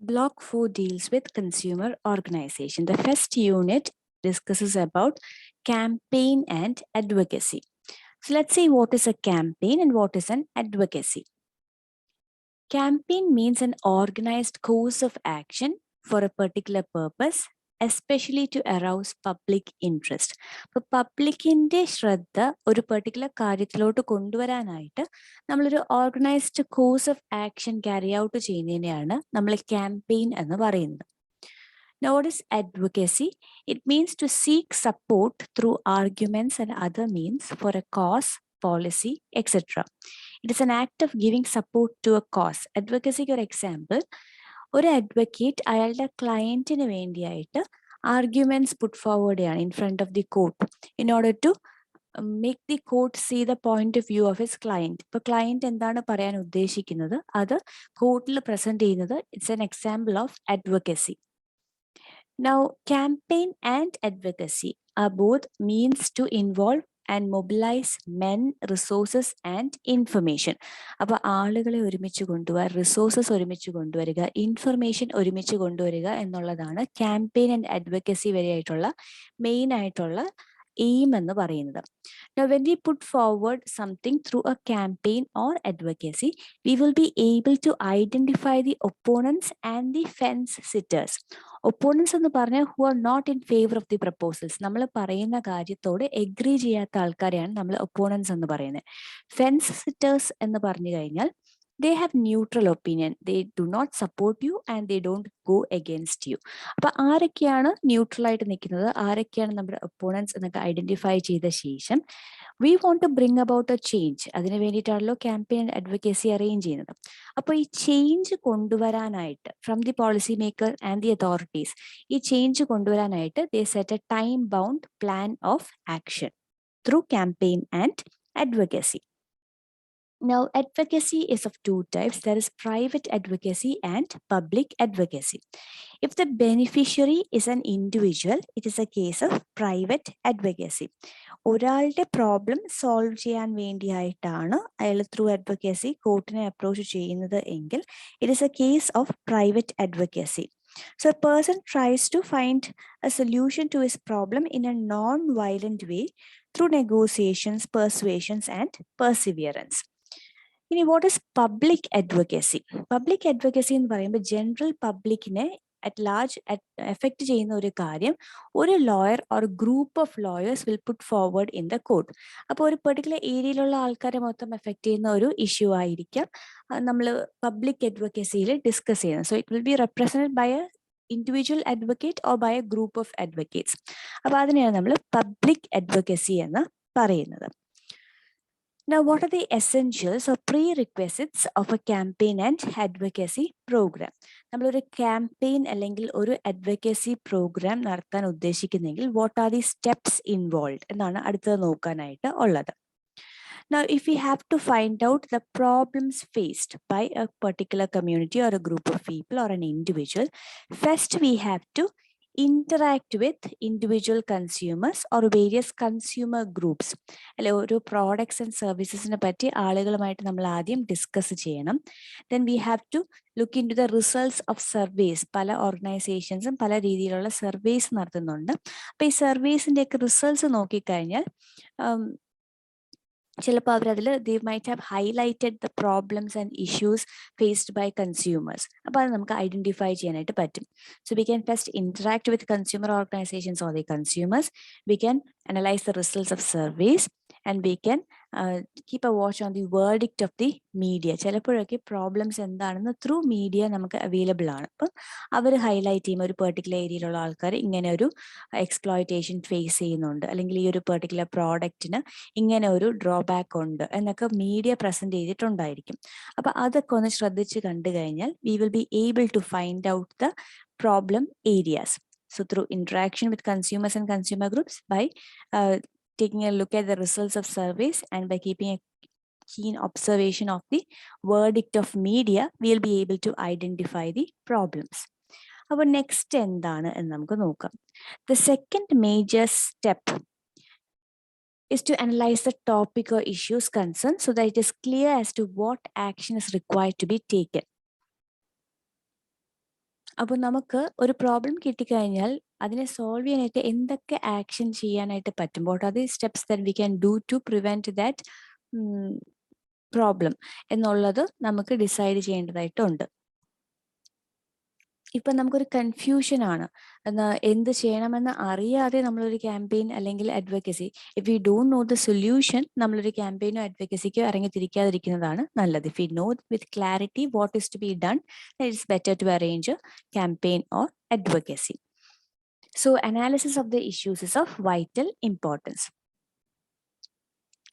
Block 4 deals with consumer organization. The first unit discusses about campaign and advocacy. So let's see what is a campaign and what is an advocacy. Campaign means an organized course of action for a particular purpose, especially to arouse public interest. അപ്പോൾ പബ്ലിക്കിൻ്റെ ശ്രദ്ധ ഒരു particular കാര്യത്തിലോട്ട് കൊണ്ടുവരാനായിട്ട് നമ്മളൊരു organised course of action carry out ചെയ്യുന്നതിനെയാണ് നമ്മൾ campaign എന്ന് പറയുന്നത്. Now, what is advocacy? It means to seek support through arguments and other means for a cause, policy, etc. It is an act of giving support to a cause. Advocacy, for example, ഒരു advocate അയാളുടെ ക്ലയന്റിന് വേണ്ടിയായിട്ട് arguments put forward ചെയ്യാണ് in front of the court in order to make the court see the point of view of his client. ഇപ്പൊ client എന്താണ് പറയാൻ ഉദ്ദേശിക്കുന്നത് അത് കോർട്ടിൽ പ്രസന്റ് ചെയ്യുന്നത് it's an example of advocacy. Now, campaign and advocacy are both means to involve and mobilize men, resources and information. അപ്പോൾ ആളുകളെ ഒരുമിച്ച് കൊണ്ടുവരിക, റിസോഴ്സസ് ഒരുമിച്ച് കൊണ്ടുവരിക, ഇൻഫർമേഷൻ ഒരുമിച്ച് കൊണ്ടുവരിക എന്നുള്ളതാണ് ക്യാമ്പയിൻ ആൻഡ് അഡ്വക്കസി വരെയായിട്ടുള്ള മെയിൻ ആയിട്ടുള്ള എയിം എന്ന് പറയുന്നത്. Now, when we put forward something through a campaign or advocacy, we will be able to identify the opponents and the fence sitters. Opponents എന്ന് പറഞ്ഞാൽ who are not in favor of the proposals. നമ്മൾ പറയുന്ന കാര്യത്തോട് agree ചെയ്യാത്ത ആൾക്കാരെയാണ് നമ്മൾ opponents എന്ന് പറയുന്നത്. Fence sitters എന്ന് പറഞ്ഞു കഴിഞ്ഞാൽ they have neutral opinion. They do not support you and they don't go against you. അപ്പൊ ആരൊക്കെയാണ് ന്യൂട്രൽ ആയിട്ട് നിൽക്കുന്നത്, ആരൊക്കെയാണ് നമ്മുടെ ഒപ്പോണൻസ് എന്നൊക്കെ ഐഡന്റിഫൈ ചെയ്ത ശേഷം we want to bring about a change. അതിന് വേണ്ടിയിട്ടാണല്ലോ ക്യാമ്പയിൻ അഡ്വക്കസി അറേഞ്ച് ചെയ്യുന്നത്. അപ്പോൾ ഈ ചേഞ്ച് കൊണ്ടുവരാനായിട്ട് from the policy maker and the authorities, ഈ ചേഞ്ച് കൊണ്ടുവരാനായിട്ട് they set a time bound plan of action through campaign and advocacy. Now, advocacy is of two types. There is private advocacy and public advocacy. If the beneficiary is an individual, it is a case of private advocacy. ഒരാളുടെ problem solve ചെയ്യാൻ വേണ്ടിയായിട്ടാണ് അയാൾ through advocacy കോർട്ടിനെ approach ചെയ്യുന്നത് എങ്കിൽ it is A case of private advocacy. So a person tries to find a solution to his problem in a non-violent way through negotiations, persuasions and perseverance. ഇനി what is public advocacy? Public advocacy എന്ന് പറയുമ്പോൾ general പബ്ലിക്കിനെ at large effect ചെയ്യുന്ന ഒരു കാര്യം ഒരു lawyer or group of lawyers will put forward in the court. അപ്പോൾ ഒരു particular ഏരിയയിലുള്ള ആൾക്കാരെ മൊത്തം എഫക്ട് ചെയ്യുന്ന ഒരു ഇഷ്യൂ ആയിരിക്കാം നമ്മൾ പബ്ലിക് അഡ്വക്കസിയിൽ ഡിസ്കസ് ചെയ്യുന്നത്. So it will be represented by a individual advocate or by a group of advocates. അപ്പോൾ അതിനെയാണ് നമ്മൾ പബ്ലിക് അഡ്വക്കസി എന്ന് പറയുന്നത്. Now, what are the essentials or prerequisites of a campaign and advocacy program? നമ്മളൊരു campaign അല്ലെങ്കിൽ ഒരു advocacy program നടത്താൻ ഉദ്ദേശിക്കുന്നെങ്കിൽ what are the steps involve എന്നാണ് അടുത്തത് നോക്കാനായിട്ട് ഉള്ളത്. Now, if we have to find out the problems faced by a particular community or a group of people or an individual, first we have to interact with individual consumers or various consumer groups. അല്ലെ, ഒരു products and സർവീസസിനെ പറ്റി ആളുകളുമായിട്ട് നമ്മൾ ആദ്യം discuss ചെയ്യണം. Then we have to look into the results of surveys. പല ഓർഗനൈസേഷൻസും പല രീതിയിലുള്ള സർവേസ് നടത്തുന്നുണ്ട്. അപ്പോൾ ഈ സർവേസിൻ്റെയൊക്കെ റിസൾട്ട്സ് നോക്കിക്കഴിഞ്ഞാൽ ചിലപ്പോൾ അവരതിൽ they might have highlighted the problems and issues faced by consumers. അപ്പോൾ അത് നമുക്ക് ഐഡന്റിഫൈ ചെയ്യാനായിട്ട് പറ്റും. So we can first interact with consumer organisations or the consumers. We can analyse the results of surveys and we can keep a watch on the verdict of the media. ചിലപ്പോഴൊക്കെ problems എന്താണെന്ന് through media നമുക്ക് available ആണ്. അപ്പം അവർ highlight ചെയ്യും ഒരു particular ഏരിയയിലുള്ള ആൾക്കാർ ഇങ്ങനെ ഒരു എക്സ്പ്ലോയിറ്റേഷൻ ഫേസ് ചെയ്യുന്നുണ്ട്, അല്ലെങ്കിൽ ഈ ഒരു പെർട്ടിക്കുലർ പ്രോഡക്റ്റിന് ഇങ്ങനെ ഒരു ഡ്രോബാക്ക് ഉണ്ട് എന്നൊക്കെ മീഡിയ പ്രസന്റ് ചെയ്തിട്ടുണ്ടായിരിക്കും. അപ്പൊ അതൊക്കെ ഒന്ന് ശ്രദ്ധിച്ച് കണ്ടു കഴിഞ്ഞാൽ we will be able to find out the problem areas. So through interaction with consumers and consumer groups, by taking a look at the results of surveys and by keeping a keen observation of the verdict of media, we will be able to identify the problems. Our next endana ennu namukku nokkam. The second major step is to analyze the topic or issues concerned so that it is clear as to what action is required to be taken. അപ്പോൾ നമുക്ക് ഒരു problem കിട്ടിക്കഴിഞ്ഞാൽ അതിനെ solve ചെയ്യാനായിട്ട് എന്തൊക്കെ action ചെയ്യാനായിട്ട് പറ്റും, what are the steps that we can do to prevent that problem എന്നുള്ളത് നമുക്ക് ഡിസൈഡ് ചെയ്യേണ്ടതായിട്ടുണ്ട്. ഇപ്പം നമുക്കൊരു കൺഫ്യൂഷൻ ആണ്, എന്ത് ചെയ്യണമെന്ന് അറിയാതെ നമ്മളൊരു ക്യാമ്പയിൻ അല്ലെങ്കിൽ advocacy, if we don't know the solution, നമ്മളൊരു ക്യാമ്പയിനോ അഡ്വക്കസിക്കോ ഇറങ്ങിത്തിരിക്കാതിരിക്കുന്നതാണ് നല്ലത്. If we know with clarity what is to be done, it's better to arrange a campaign or advocacy. So analysis of the issues is of vital importance.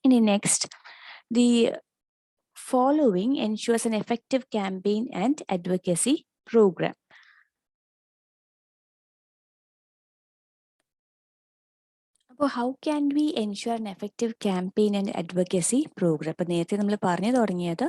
ഇനി next, the following ensures an effective campaign and advocacy program. അപ്പോൾ how can we ensure an effective campaign and advocacy programme? അപ്പോൾ നേരത്തെ നമ്മൾ പറഞ്ഞു തുടങ്ങിയത്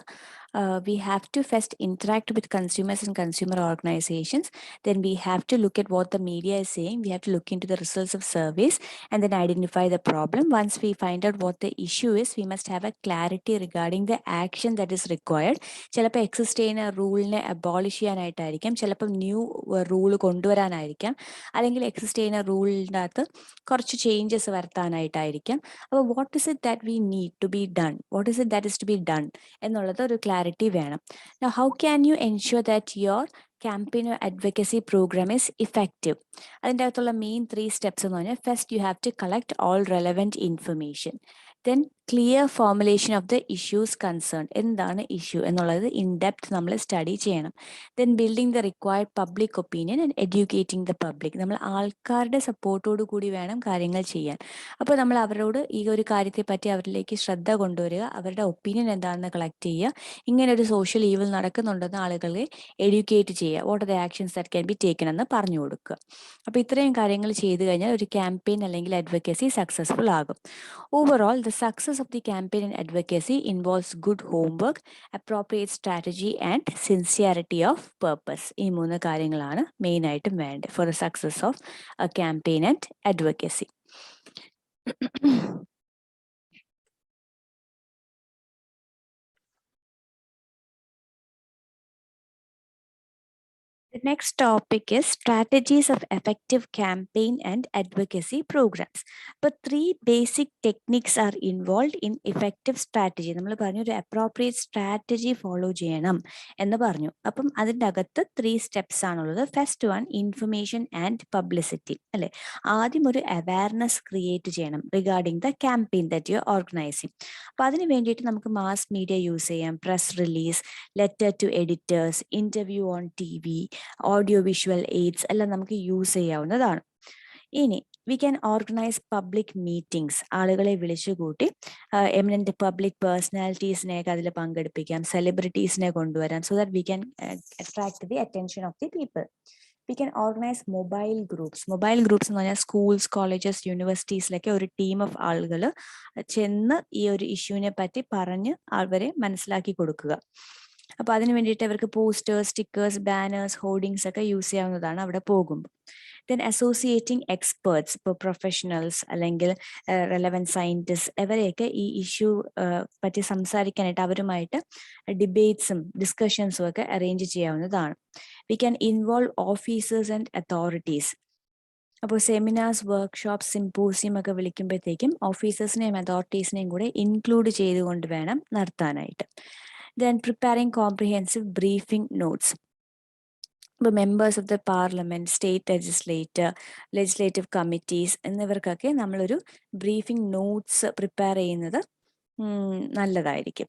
we have to first interact with consumers and consumer organizations. Then we have to look at what the media is saying. We have to look into the results of surveys and then identify the problem. Once we find out what the issue is, we must have a clarity regarding the action that is required. ചിലപ്പോൾ exist ചെയ്യുന്ന റൂളിനെ abolish ചെയ്യാനായിട്ടായിരിക്കാം, ചിലപ്പോൾ new rule കൊണ്ടുവരാനായിരിക്കാം, അല്ലെങ്കിൽ exist ചെയ്യുന്ന റൂളിൻ്റെ അകത്ത് കുറച്ച് changes വരുത്താനായിട്ടായിരിക്കാം. അപ്പോൾ what is it that we need to be done, what is it that is to be done എന്നുള്ളത് ഒരു ക്ലാരിറ്റി വേണം. Now, how can you ensure that your campaign or advocacy program is effective? അതിൻ്റെ അകത്തുള്ള main 3 steps എന്ന് പറഞ്ഞാൽ, first you have to collect all relevant information. Then clear formulation of the issues concern, എന്താണ് issue എന്നുള്ളത് in depth നമ്മൾ study ചെയ്യണം. Then building the required public opinion and educating the public, നമ്മൾ ആൾക്കാരുടെ സപ്പോർട്ടോടു കൂടി വേണം കാര്യങ്ങൾ ചെയ്യാൻ. അപ്പോൾ നമ്മൾ അവരോട് ഈ ഒരു കാര്യത്തെ പറ്റി അവരിലേക്ക് ശ്രദ്ധ കൊണ്ടുവരിക, അവരുടെ ഒപ്പീനിയൻ എന്താണെന്ന് കളക്ട് ചെയ്യുക, ഇങ്ങനെ ഒരു സോഷ്യൽ ഈവിൽ നടക്കുന്നുണ്ടെന്ന് ആളുകളെ എഡ്യൂക്കേറ്റ് ചെയ്യുക, what are the actions that can be taken എന്ന് പറഞ്ഞു കൊടുക്കുക. അപ്പോൾ ഇത്രയും കാര്യങ്ങൾ ചെയ്തു കഴിഞ്ഞാൽ ഒരു ക്യാമ്പയിൻ അല്ലെങ്കിൽ അഡ്വക്കസി സക്സസ്ഫുൾ ആകും. Overall the success of the campaign and advocacy involves good homework, appropriate strategy and sincerity of purpose. ഈ 3 കാര്യങ്ങളാണ് മെയിനായിട്ടും വേണ്ടത് for the success of A campaign and advocacy. The next topic is strategies of effective campaign and advocacy programs. But 3 basic techniques are involved in effective strategy. നമ്മൾ പറഞ്ഞു ഒരു appropriate strategy follow ചെയ്യണം എന്ന് പറഞ്ഞു. അപ്പം അതിൻ്റെ അകത്ത് 3 steps ആണുള്ളത്. First one, information and publicity അല്ലേ. ആദ്യം ഒരു അവയർനെസ് ക്രിയേറ്റ് ചെയ്യണം regarding the campaign that you are organising. അപ്പോൾ അതിന് വേണ്ടിയിട്ട് നമുക്ക് മാസ് മീഡിയ യൂസ് ചെയ്യാം, press release, letter to editors, interview on TV, audio visual aids എല്ലാം നമുക്ക് യൂസ് ചെയ്യാവുന്നതാണ്. ഇനി we can organise public meetings, ആളുകളെ വിളിച്ചുകൂട്ടി എമിനന്റ് പബ്ലിക് പേഴ്സണാലിറ്റീസിനെയൊക്കെ അതിൽ പങ്കെടുപ്പിക്കാം, സെലിബ്രിറ്റീസിനെ കൊണ്ടുവരാം, so that we can attract the attention of the people. V can organise mobile groups. Mobile groups എന്ന് പറഞ്ഞാൽ സ്കൂൾസ്, കോളേജസ്, യൂണിവേഴ്സിറ്റീസിലൊക്കെ ഒരു ടീം ഓഫ് ആളുകൾ ചെന്ന് ഈ ഒരു ഇഷ്യൂവിനെ പറ്റി പറഞ്ഞ് അവരെ മനസ്സിലാക്കി കൊടുക്കുക. അപ്പോൾ അതിന് വേണ്ടിയിട്ട് അവർക്ക് പോസ്റ്റേഴ്സ്, സ്റ്റിക്കേഴ്സ്, ബാനേഴ്സ്, ഹോർഡിങ്സ് ഒക്കെ യൂസ് ചെയ്യാവുന്നതാണ് അവിടെ പോകുമ്പോൾ. ദെൻ അസോസിയേറ്റിംഗ് എക്സ്പേർട്സ്, ഇപ്പോൾ പ്രൊഫഷണൽസ് അല്ലെങ്കിൽ റെലവൻറ്റ് സയൻറ്റിസ്റ്റ്, ഇവരെയൊക്കെ ഈ ഇഷ്യൂ പറ്റി സംസാരിക്കാനായിട്ട് അവരുമായിട്ട് ഡിബേറ്റ്സും ഡിസ്കഷൻസും ഒക്കെ അറേഞ്ച് ചെയ്യാവുന്നതാണ്. We can involve officers and authorities. അപ്പോൾ സെമിനാർസ്, വർക്ക്ഷോപ്പ്, സിംപോസിയം ഒക്കെ വിളിക്കുമ്പോഴത്തേക്കും ഓഫീസേഴ്സിനെയും അതോറിറ്റീസിനെയും കൂടെ ഇൻക്ലൂഡ് ചെയ്തുകൊണ്ട് വേണം നടത്താനായിട്ട്. Then preparing comprehensive briefing notes. ഇപ്പോൾ members of the parliament, state legislative committees എന്നിവർക്കൊക്കെ നമ്മളൊരു ബ്രീഫിംഗ് നോട്ട്സ് പ്രിപ്പയർ ചെയ്യുന്നത് നല്ലതായിരിക്കും.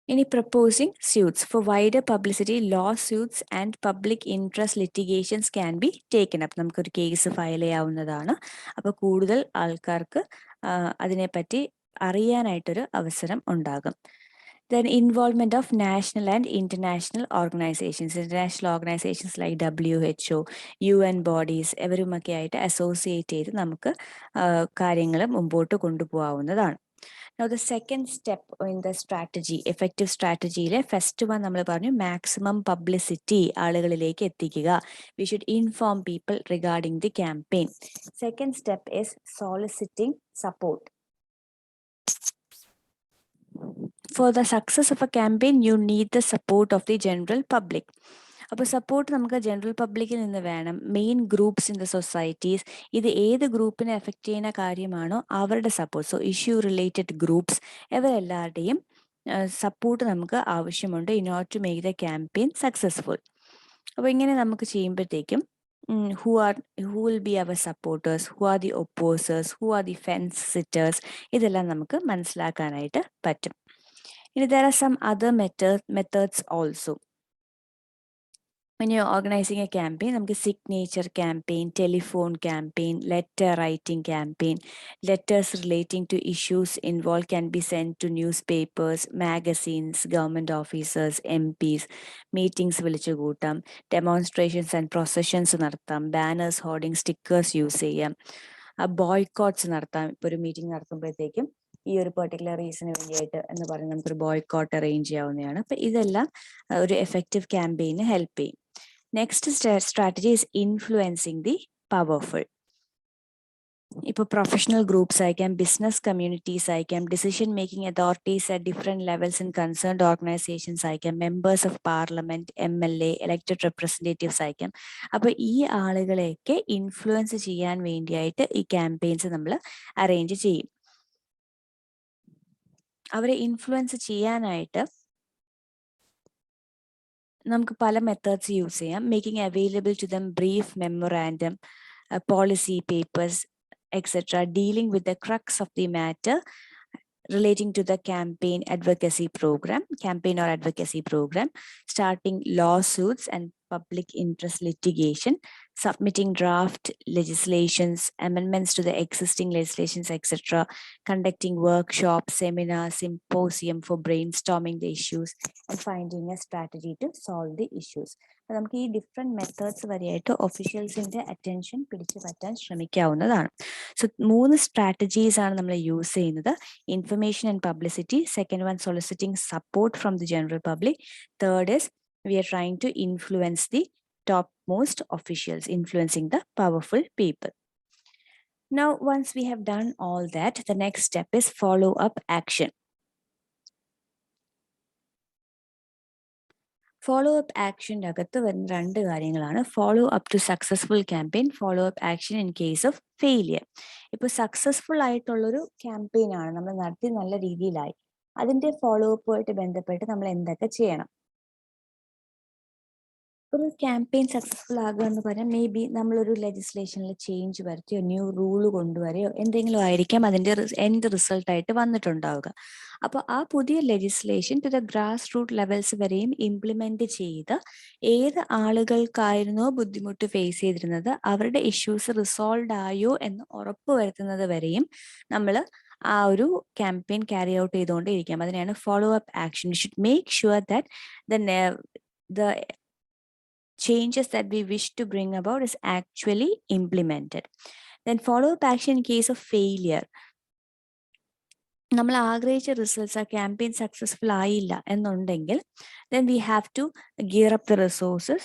ഇനി proposing suits for wider publicity, law suits and public interest litigations can be taken up. നമുക്കൊരു കേസ് ഫയൽ ചെയ്യാവുന്നതാണ്. അപ്പോൾ കൂടുതൽ ആൾക്കാർക്ക് അതിനെപ്പറ്റി അറിയാനായിട്ടൊരു അവസരം ഉണ്ടാകും. Then involvement of national and international organizations. International organizations like WHO, UN bodies, everyumakke aayittu associate ചെയ്ത് നമുക്ക് കാര്യങ്ങൾ മുമ്പോട്ട് കൊണ്ടുപോകാവുന്നതാണ്. Now the second step in the strategy, effective strategy, first one നമ്മൾ പറഞ്ഞു maximum publicity ആളുകളിലേക്ക് എത്തിക്കുക. We should inform people regarding the campaign. Second step is soliciting support. for the success of a campaign, you need the support of the general public. അപ്പോൾ support നമുക്ക് general പബ്ലിക്കിൽ നിന്ന് വേണം. Main groups in the societies, ഇത് ഏത് ഗ്രൂപ്പിനെ effect ചെയ്യുന്ന കാര്യമാണോ അവരുടെ support, so issue related groups, ഇവരെല്ലാവരുടെയും സപ്പോർട്ട് നമുക്ക് ആവശ്യമുണ്ട് in order to make the campaign successful. അപ്പോൾ ഇങ്ങനെ നമുക്ക് ചെയ്യുമ്പോഴത്തേക്കും who will be our supporters, who are the opposers, who are the fence sitters, ഇതെല്ലാം നമുക്ക് മനസ്സിലാക്കാനായിട്ട് പറ്റും. ഇനി there are some other methods also. When you're organizing a campaign, നമുക്ക് signature campaign, telephone campaign, letter writing campaign, letters relating to issues involved can be sent to newspapers, magazines, government officers, MPs, meetings വിളിച്ചു കൂട്ടാം, demonstrations and processions നടത്താം, banners, hoarding, stickers use ചെയ്യാം, ബോയ്ക്കോട്ട്സ് നടത്താം. ഇപ്പോൾ ഒരു meeting നടത്തുമ്പോഴത്തേക്കും ഈ ഒരു പെർട്ടിക്കുലർ റീസണിന് വേണ്ടിയിട്ട് എന്ന് പറഞ്ഞ് നമുക്കൊരു ബോയ്ക്കോട്ട് അറേഞ്ച് ചെയ്യാവുന്നതാണ്. അപ്പം ഇതെല്ലാം ഒരു എഫക്റ്റീവ് ക്യാമ്പയിന് ഹെൽപ്പ് ചെയ്യും. Next strategy is influencing the powerful. ഇപ്പോൾ പ്രൊഫഷണൽ ഗ്രൂപ്പ്സ് അയക്കാം, ബിസിനസ് കമ്മ്യൂണിറ്റീസ് അയക്കാം, decision making authorities at different levels in concerned organisations അയക്കാം, members of parliament, MLA, elected representatives അയക്കാം. അപ്പോൾ ഈ ആളുകളെയൊക്കെ ഇൻഫ്ലുവൻസ് ചെയ്യാൻ വേണ്ടിയായിട്ട് ഈ ക്യാമ്പയിൻസ് നമ്മൾ അറേഞ്ച് ചെയ്യും. അവരെ ഇൻഫ്ലുവൻസ് ചെയ്യാനായിട്ട് നമുക്ക് പല മെത്തേഡ്സ് യൂസ് ചെയ്യാം. Making available to them brief memorandum, policy papers, etcetera, dealing with the crux of the matter relating to the campaign or advocacy program, starting lawsuits and public interest litigation, submitting draft legislations, amendments to the existing legislations, etc., conducting workshops, seminars, symposium for brainstorming the issues and finding a strategy to solve the issues. നമുക്ക് ഈ different methods വരെയായിട്ട് ഒഫീഷ്യൽസിൻ്റെ attention പിടിച്ചു പറ്റാൻ ശ്രമിക്കാവുന്നതാണ്. So 3 strategies ആണ് നമ്മൾ use ചെയ്യുന്നത്. Information and publicity, second one soliciting support from the general public, third is we are trying to influence the topmost officials, influencing the powerful people. Now, once we have done all that, the next step is follow-up action. Follow-up action അകത്ത് വരുന്ന 2 കാര്യങ്ങളാണ്. Follow up to successful campaign, follow up action in case of failure. ഇപ്പോൾ successful ആയിട്ടുള്ളൊരു campaign ആണ് നമ്മൾ നടത്തി, നല്ല രീതിയിലായി, അതിൻ്റെ ഫോളോ അപ്പുമായിട്ട് ബന്ധപ്പെട്ട് നമ്മൾ എന്തൊക്കെ ചെയ്യണം? ഒരു ക്യാമ്പയിൻ സക്സസ്ഫുൾ ആകുക എന്ന് പറഞ്ഞാൽ മേ ബി നമ്മളൊരു ലെജിസ്ലേഷനിൽ ചേഞ്ച് വരുത്തിയോ ന്യൂ റൂള് കൊണ്ടുവരികയോ എന്തെങ്കിലും ആയിരിക്കാം അതിൻ്റെ എൻഡ് റിസൾട്ടായിട്ട് വന്നിട്ടുണ്ടാവുക. അപ്പോൾ ആ പുതിയ legislation to the grass root levels വരെയും ഇംപ്ലിമെന്റ് ചെയ്ത് ഏത് ആളുകൾക്കായിരുന്നോ ബുദ്ധിമുട്ട് ഫേസ് ചെയ്തിരുന്നത് അവരുടെ ഇഷ്യൂസ് റിസോൾവ് ആയോ എന്ന് ഉറപ്പ് വരുത്തുന്നത് വരെയും നമ്മൾ ആ ഒരു ക്യാമ്പയിൻ ക്യാരി ഔട്ട് ചെയ്തുകൊണ്ടിരിക്കാം. അതിനെയാണ് follow up action. You should make sure that the changes that we wish to bring about is actually implemented. Then follow-up action in case of failure. നമ്മൾ ആഗ്രഹിച്ച റിസൾട്ട്സ് ആ ക്യാമ്പയിൻ സക്സസ്ഫുൾ ആയില്ല എന്നുണ്ടെങ്കിൽ then we have to gear up the resources.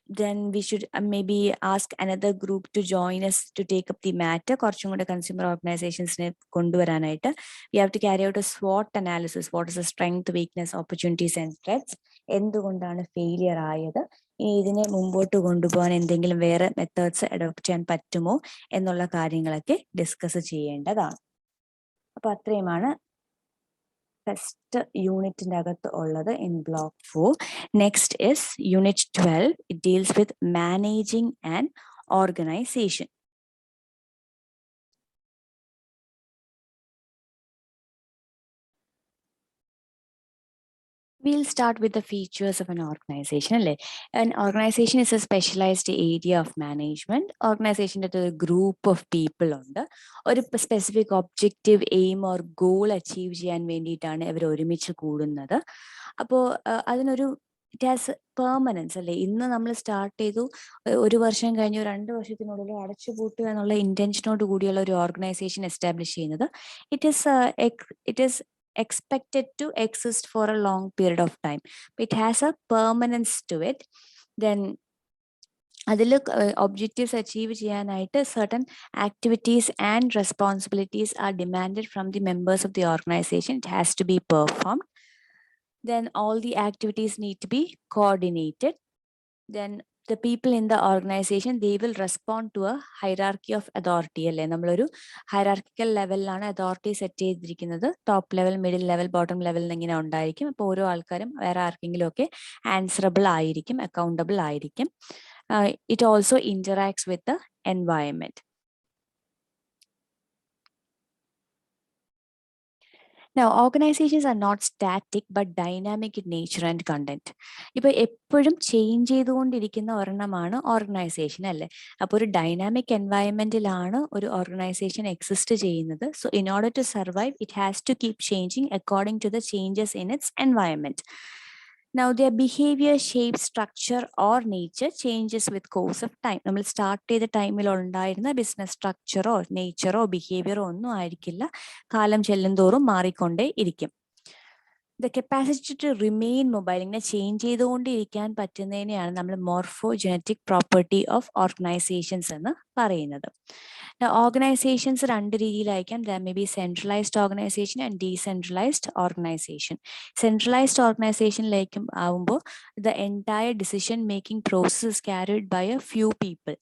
Then we should maybe ask another group to join us to take up the matter. കുറച്ചും കൂടെ consumer ഓർഗനൈസേഷൻസിനെ കൊണ്ടുവരാനായിട്ട് we have to carry out a SWOT analysis. What is the strength, weakness, opportunities and threats? എന്തുകൊണ്ടാണ് failure ആയത്? ഇനി ഇതിനെ മുമ്പോട്ട് കൊണ്ടുപോകാൻ എന്തെങ്കിലും വേറെ മെത്തേഡ്സ് അഡോപ്റ്റ് ചെയ്യാൻ പറ്റുമോ എന്നുള്ള കാര്യങ്ങളൊക്കെ ഡിസ്കസ് ചെയ്യേണ്ടതാണ്. അപ്പൊ അത്രയുമാണ് ഫസ്റ്റ് യൂണിറ്റിന്റെ അകത്ത് ഉള്ളത് in block 4. Next is unit 12. It deals with managing and organisation. We'll start with the features of an organization. An organization is a specialized area of management. Organization is a group of people ഉണ്ട്. ഒരു specific objective, aim or goal achieve ചെയ്യാൻ വേണ്ടിയിട്ടാണ് ഇവർ ഒരുമിച്ച് കൂടുന്നത്. അപ്പോൾ അതിനൊരു it has permanence അല്ലേ. ഇന്ന് നമ്മൾ സ്റ്റാർട്ട് ചെയ്തു, 1 വർഷം കഴിഞ്ഞു, 2 വർഷത്തിനുള്ളിൽ അടച്ചുപൂട്ടുക എന്നുള്ള ഇന്റൻഷനോട് കൂടിയുള്ള ഒരു ഓർഗനൈസേഷൻ എസ്റ്റാബ്ലിഷ് ചെയ്യുന്നത് it is expected to exist for a long period of time. It has a permanence to it. Then അതിൽ ഒബ്ജക്റ്റീവ്സ് അച്ചീവ് ചെയ്യാനായിട്ട് certain activities and responsibilities are demanded from the members of the organization. It has to be performed. Then all the activities need to be coordinated. Then the people in the organization, they will respond to a hierarchy of authority. അല്ലേ, നമ്മളൊരു hierarchical ലെവലിലാണ് authority set ചെയ്തിരിക്കുന്നത്. Top level, middle level, bottom level ഇങ്ങനെ ഉണ്ടായിരിക്കും. അപ്പോൾ ഓരോ ആൾക്കാരും വേറെ ആർക്കെങ്കിലും ഒക്കെ ആൻസറബിൾ ആയിരിക്കും, അക്കൗണ്ടബിൾ ആയിരിക്കും. It also interacts with the environment. Now, organizations are not static but dynamic in nature and content. ഇപ്പോൾ എപ്പോഴും ചേഞ്ച് ചെയ്തുകൊണ്ടിരിക്കുന്ന ഒരെണ്ണമാണ് ഓർഗനൈസേഷൻ അല്ലേ. അപ്പോൾ ഒരു ഡൈനാമിക് എൻവയൺമെന്റിലാണ് ഒരു ഓർഗനൈസേഷൻ എക്സിസ്റ്റ് ചെയ്യുന്നത്. So in order to survive it has to keep changing according to the changes in its environment. Now, their behavior, shape, structure or nature changes with course of time. നമ്മൾ start ചെയ്ത ടൈമിൽ ഉണ്ടായിരുന്ന business സ്ട്രക്ചറോ നേച്ചറോ ബിഹേവിയറോ ഒന്നും ആയിരിക്കില്ല, കാലം ചെല്ലുന്തോറും മാറിക്കൊണ്ടേ ഇരിക്കും. The capacity to remain mobile, ഇങ്ങനെ ചേഞ്ച് ചെയ്തുകൊണ്ടിരിക്കാൻ പറ്റുന്നതിനെയാണ് നമ്മൾ മോർഫോജനറ്റിക് പ്രോപ്പർട്ടി ഓഫ് ഓർഗനൈസേഷൻസ് എന്ന് പറയുന്നത്. ഓർഗനൈസേഷൻസ് രണ്ട് രീതിയിലായിരിക്കാം. They may be centralised organisation and decentralised organisation. Centralised ഓർഗനൈസേഷനിലേക്കും ആവുമ്പോൾ the entire decision making process carried by a few people.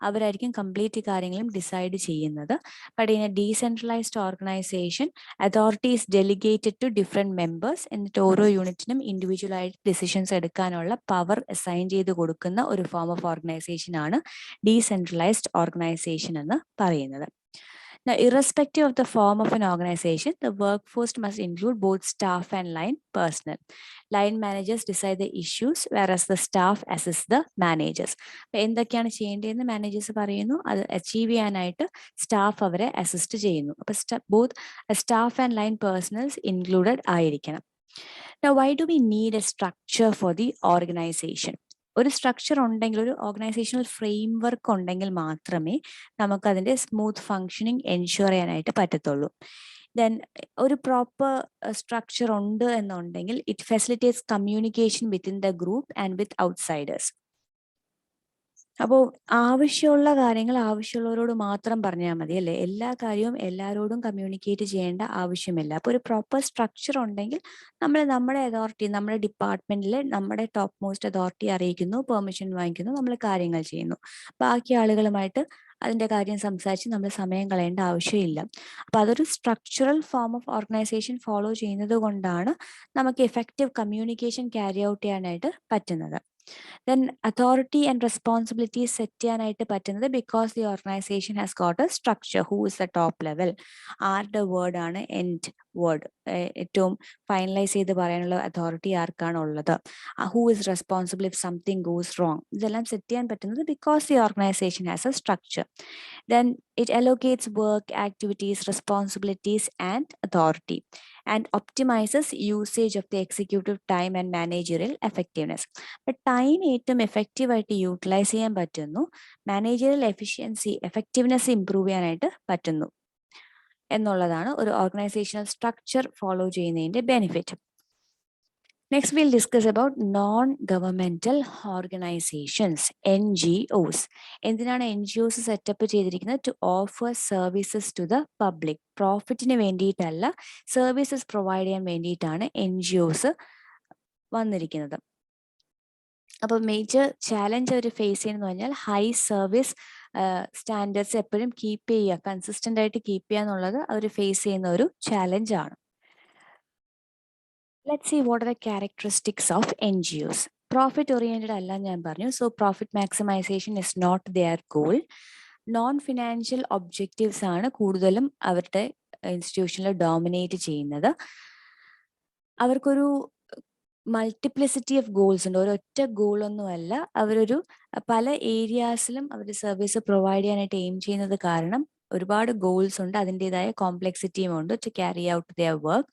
അവരായിരിക്കും കംപ്ലീറ്റ് കാര്യങ്ങളും ഡിസൈഡ് ചെയ്യുന്നത്. But in a decentralised organisation authority is delegated to different members. എന്നിട്ട് ഓരോ യൂണിറ്റിനും individual ആയിട്ട് decisions എടുക്കാനുള്ള പവർ അസൈൻ ചെയ്ത് കൊടുക്കുന്ന ഒരു ഫോം ഓഫ് ഓർഗനൈസേഷൻ ആണ് ഡീസെൻട്രലൈസ്ഡ് ഓർഗനൈസേഷൻ എന്ന് പറയുന്നത്. Now, irrespective of the form of an organization, the workforce must include both staff and line personnel. Line managers decide the issues, whereas the staff assist the managers. അപ്പോൾ എന്തൊക്കെയാണ് ചെയ്യേണ്ടതെന്ന് managers പറയുന്നു, അത് achieve ചെയ്യാനായിട്ട് staff അവരെ assist ചെയ്യുന്നു. അപ്പോൾ both staff and line personnels included ആയിരിക്കണം. Now, why do we need a structure for the organization? ഒരു സ്ട്രക്ചർ ഉണ്ടെങ്കിൽ, ഒരു ഓർഗനൈസേഷണൽ ഫ്രെയിം വർക്ക് ഉണ്ടെങ്കിൽ മാത്രമേ നമുക്ക് അതിൻ്റെ സ്മൂത്ത് ഫങ്ഷനിങ് എൻഷുർ ചെയ്യാനായിട്ട് പറ്റത്തുള്ളൂ. ദെൻ ഒരു പ്രോപ്പർ സ്ട്രക്ചർ ഉണ്ട് എന്നുണ്ടെങ്കിൽ it facilitates communication within the group and with outsiders. അപ്പോൾ ആവശ്യമുള്ള കാര്യങ്ങൾ ആവശ്യമുള്ളവരോട് മാത്രം പറഞ്ഞാൽ മതി അല്ലേ. എല്ലാ കാര്യവും എല്ലാവരോടും കമ്മ്യൂണിക്കേറ്റ് ചെയ്യേണ്ട ആവശ്യമില്ല. അപ്പോൾ ഒരു പ്രോപ്പർ സ്ട്രക്ചർ ഉണ്ടെങ്കിൽ നമ്മൾ നമ്മുടെ അതോറിറ്റി, നമ്മുടെ ഡിപ്പാർട്ട്മെന്റിൽ നമ്മുടെ ടോപ്പ് മോസ്റ്റ് അതോറിറ്റി അറിയിക്കുന്നു, പെർമിഷൻ വാങ്ങിക്കുന്നു, നമ്മൾ കാര്യങ്ങൾ ചെയ്യുന്നു. ബാക്കി ആളുകളുമായിട്ട് അതിൻ്റെ കാര്യം സംസാരിച്ച് നമ്മൾ സമയം കളയേണ്ട ആവശ്യമില്ല. അപ്പോൾ അതൊരു structural form of organisation follow ചെയ്യുന്നത് കൊണ്ടാണ് നമുക്ക് എഫക്റ്റീവ് കമ്മ്യൂണിക്കേഷൻ ക്യാരി ഔട്ട് ചെയ്യാനായിട്ട് പറ്റുന്നത്. Then authority and responsibilities set ചെയ്യാനായിട്ട് പറ്റുന്നത് because the organization has got a structure. Who is the top level? ആരുടെ വേർഡ് ആണ് എൻഡ് വേർഡ്, ഏറ്റവും ഫൈനലൈസ് ചെയ്ത് പറയാനുള്ള അതോറിറ്റി ആർക്കാണ് ഉള്ളത്? Who is responsible if something goes wrong? ഇതെല്ലാം സെറ്റ് ചെയ്യാൻ പറ്റുന്നത് because the organization has a structure. Then it allocates work, activities, responsibilities and authority and optimizes usage of the executive time and managerial effectiveness. But time ഏറ്റവും effective ആയിട്ട് utilise ചെയ്യാൻ പറ്റുന്നു, managerial efficiency, effectiveness improve ചെയ്യാനായിട്ട് പറ്റുന്നു എന്നുള്ളതാണ് ഒരു organisational structure follow ചെയ്യുന്നതിന്റെ benefit. Next will discuss about non governmental organisations, NGOs. എന്തിനാണ് NGOs സെറ്റപ്പ് ചെയ്തിരിക്കുന്നത്? To offer services to the public. പ്രോഫിറ്റിന് വേണ്ടിയിട്ടല്ല, സർവീസസ് പ്രൊവൈഡ് ചെയ്യാൻ വേണ്ടിയിട്ടാണ് NGOs വന്നിരിക്കുന്നത്. അപ്പോൾ മേജർ ചാലഞ്ച് അവർ ഫേസ് ചെയ്യുന്നത് പറഞ്ഞാൽ ഹൈ സർവീസ് സ്റ്റാൻഡേർഡ്സ് എപ്പോഴും കീപ്പ് ചെയ്യുക, കൺസിസ്റ്റന്റ് ആയിട്ട് കീപ്പ് ചെയ്യുക എന്നുള്ളത് അവർ ഫേസ് ചെയ്യുന്ന ഒരു ചാലഞ്ച് ആണ്. Let's see what are the characteristics of NGOs. Profit oriented അല്ല ഞാൻ പറഞ്ഞു. So profit maximisation is not their goal. Non financial objectives ആണ് കൂടുതലും അവരുടെ ഇൻസ്റ്റിറ്റ്യൂഷനിൽ ഡോമിനേറ്റ് ചെയ്യുന്നത്. അവർക്കൊരു മൾട്ടിപ്ലിസിറ്റി ഓഫ് ഗോൾസ് ഉണ്ട്. ഒരൊറ്റ ഗോളൊന്നുമല്ല, അവരൊരു പല ഏരിയാസിലും അവർ സർവീസ് പ്രൊവൈഡ് ചെയ്യാനായിട്ട് എയിം ചെയ്യുന്നത് കാരണം ഒരുപാട് ഗോൾസ് ഉണ്ട്, അതിൻ്റെതായ കോംപ്ലെക്സിറ്റിയും ഉണ്ട് to carry out their work.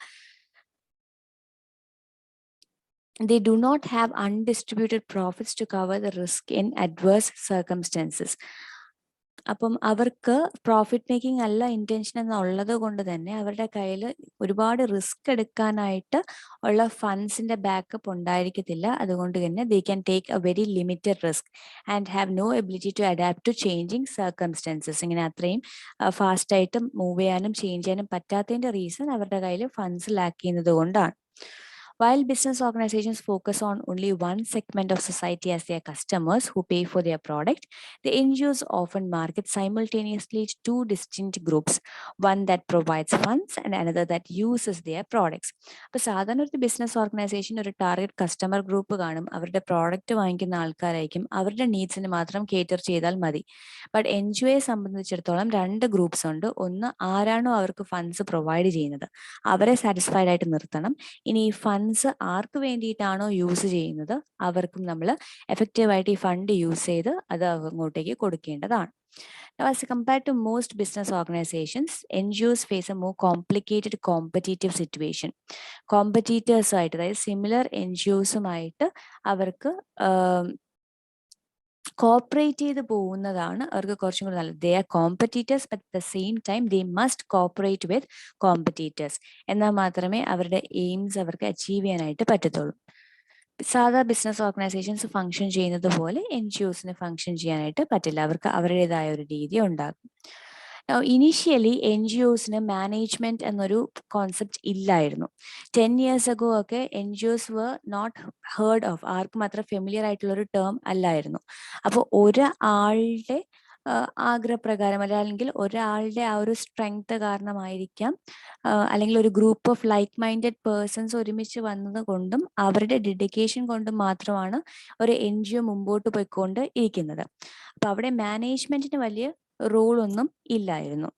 They do not have undistributed profits to cover the risk in adverse circumstances. അപ്പം അവർക്ക് പ്രോഫിറ്റ് മേക്കിംഗ് അല്ല ഇന്റൻഷൻ എന്നുള്ളത് കൊണ്ട് തന്നെ അവരുടെ കയ്യിൽ ഒരുപാട് റിസ്ക് എടുക്കാനായിട്ട് ഉള്ള ഫണ്ട്സിന്റെ ബാക്കപ്പ് ഉണ്ടായിരിക്കത്തില്ല. അതുകൊണ്ട് തന്നെ they can take a very limited risk and have no ability to adapt to changing circumstances. ഇങ്ങനെ അത്രയും ഫാസ്റ്റായിട്ട് മൂവ് ചെയ്യാനും ചേഞ്ച് ചെയ്യാനും പറ്റാത്തതിന്റെ റീസൺ അവരുടെ കയ്യിൽ ഫണ്ട്സ് ലാക്ക് ചെയ്യുന്നത് കൊണ്ടാണ്. While business organizations focus on only one segment of society as their customers who pay for their product, the NGOs often market simultaneously to two distinct groups, one that provides funds and another that uses their products. അപ്പോൾ സാധാരണ ഒരു business organisation ഒരു target customer group കാണും. അവരുടെ product വാങ്ങിക്കുന്ന ആൾക്കാരായിരിക്കും. അവരുടെ നീഡ്സിന് മാത്രം കേറ്റർ ചെയ്താൽ മതി. ബട്ട് NGOയെ സംബന്ധിച്ചിടത്തോളം രണ്ട് ഗ്രൂപ്പ്സ് ഉണ്ട്. ഒന്ന് ആരാണോ അവർക്ക് ഫണ്ട്സ് പ്രൊവൈഡ് ചെയ്യുന്നത് അവരെ സാറ്റിസ്ഫൈഡ് ആയിട്ട് നിർത്തണം. ഇനി ഈ ഫണ്ട്സ് ആർക്ക് വേണ്ടിയിട്ടാണോ യൂസ് ചെയ്യുന്നത് അവർക്കും നമ്മൾ എഫക്റ്റീവായിട്ട് ഈ ഫണ്ട് യൂസ് ചെയ്ത് അത് അങ്ങോട്ടേക്ക് കൊടുക്കേണ്ടതാണ്. Now, as compared to most business organizations, NGOs face a more complicated competitive situation. Competitors ആയിട്ട്, അതായത് സിമിലർ NGOസുമായിട്ട് അവർക്ക് കോപ്പറേറ്റ് ചെയ്ത് പോകുന്നതാണ് അവർക്ക് കുറച്ചും കൂടി നല്ലത്. They are competitors but at the same time they must cooperate with competitors. എന്നാൽ മാത്രമേ അവരുടെ എയിംസ് അവർക്ക് അച്ചീവ് ചെയ്യാനായിട്ട് പറ്റത്തുള്ളൂ. സാധാ ബിസിനസ് ഓർഗനൈസേഷൻസ് ഫംഗ്ഷൻ ചെയ്യുന്നത് പോലെ NGOസിന് ഫംഗ്ഷൻ ചെയ്യാനായിട്ട് പറ്റില്ല. അവർക്ക് അവരുടേതായ ഒരു രീതി ഉണ്ടാകും. ഇനീഷ്യലി NGOസിന് മാനേജ്മെന്റ് എന്നൊരു കോൺസെപ്റ്റ് ഇല്ലായിരുന്നു. 10 years ago ഒക്കെ NGOs were not heard of. ആർക്കും അത്ര ഫെമിലിയർ ആയിട്ടുള്ള ഒരു ടേം അല്ലായിരുന്നു. അപ്പോൾ ഒരാളുടെ ആഗ്രഹപ്രകാരം അല്ലെങ്കിൽ ഒരാളുടെ ആ ഒരു സ്ട്രെങ്ത് കാരണമായിരിക്കാം, അല്ലെങ്കിൽ ഒരു group of like minded persons ഒരുമിച്ച് വന്നത് കൊണ്ടും അവരുടെ ഡെഡിക്കേഷൻ കൊണ്ടും മാത്രമാണ് ഒരു NGO മുമ്പോട്ട് പോയിക്കൊണ്ട് ഇരിക്കുന്നത്. അപ്പൊ അവിടെ മാനേജ്മെന്റിന് വലിയ റോളൊന്നും ഇല്ലായിരുന്നു.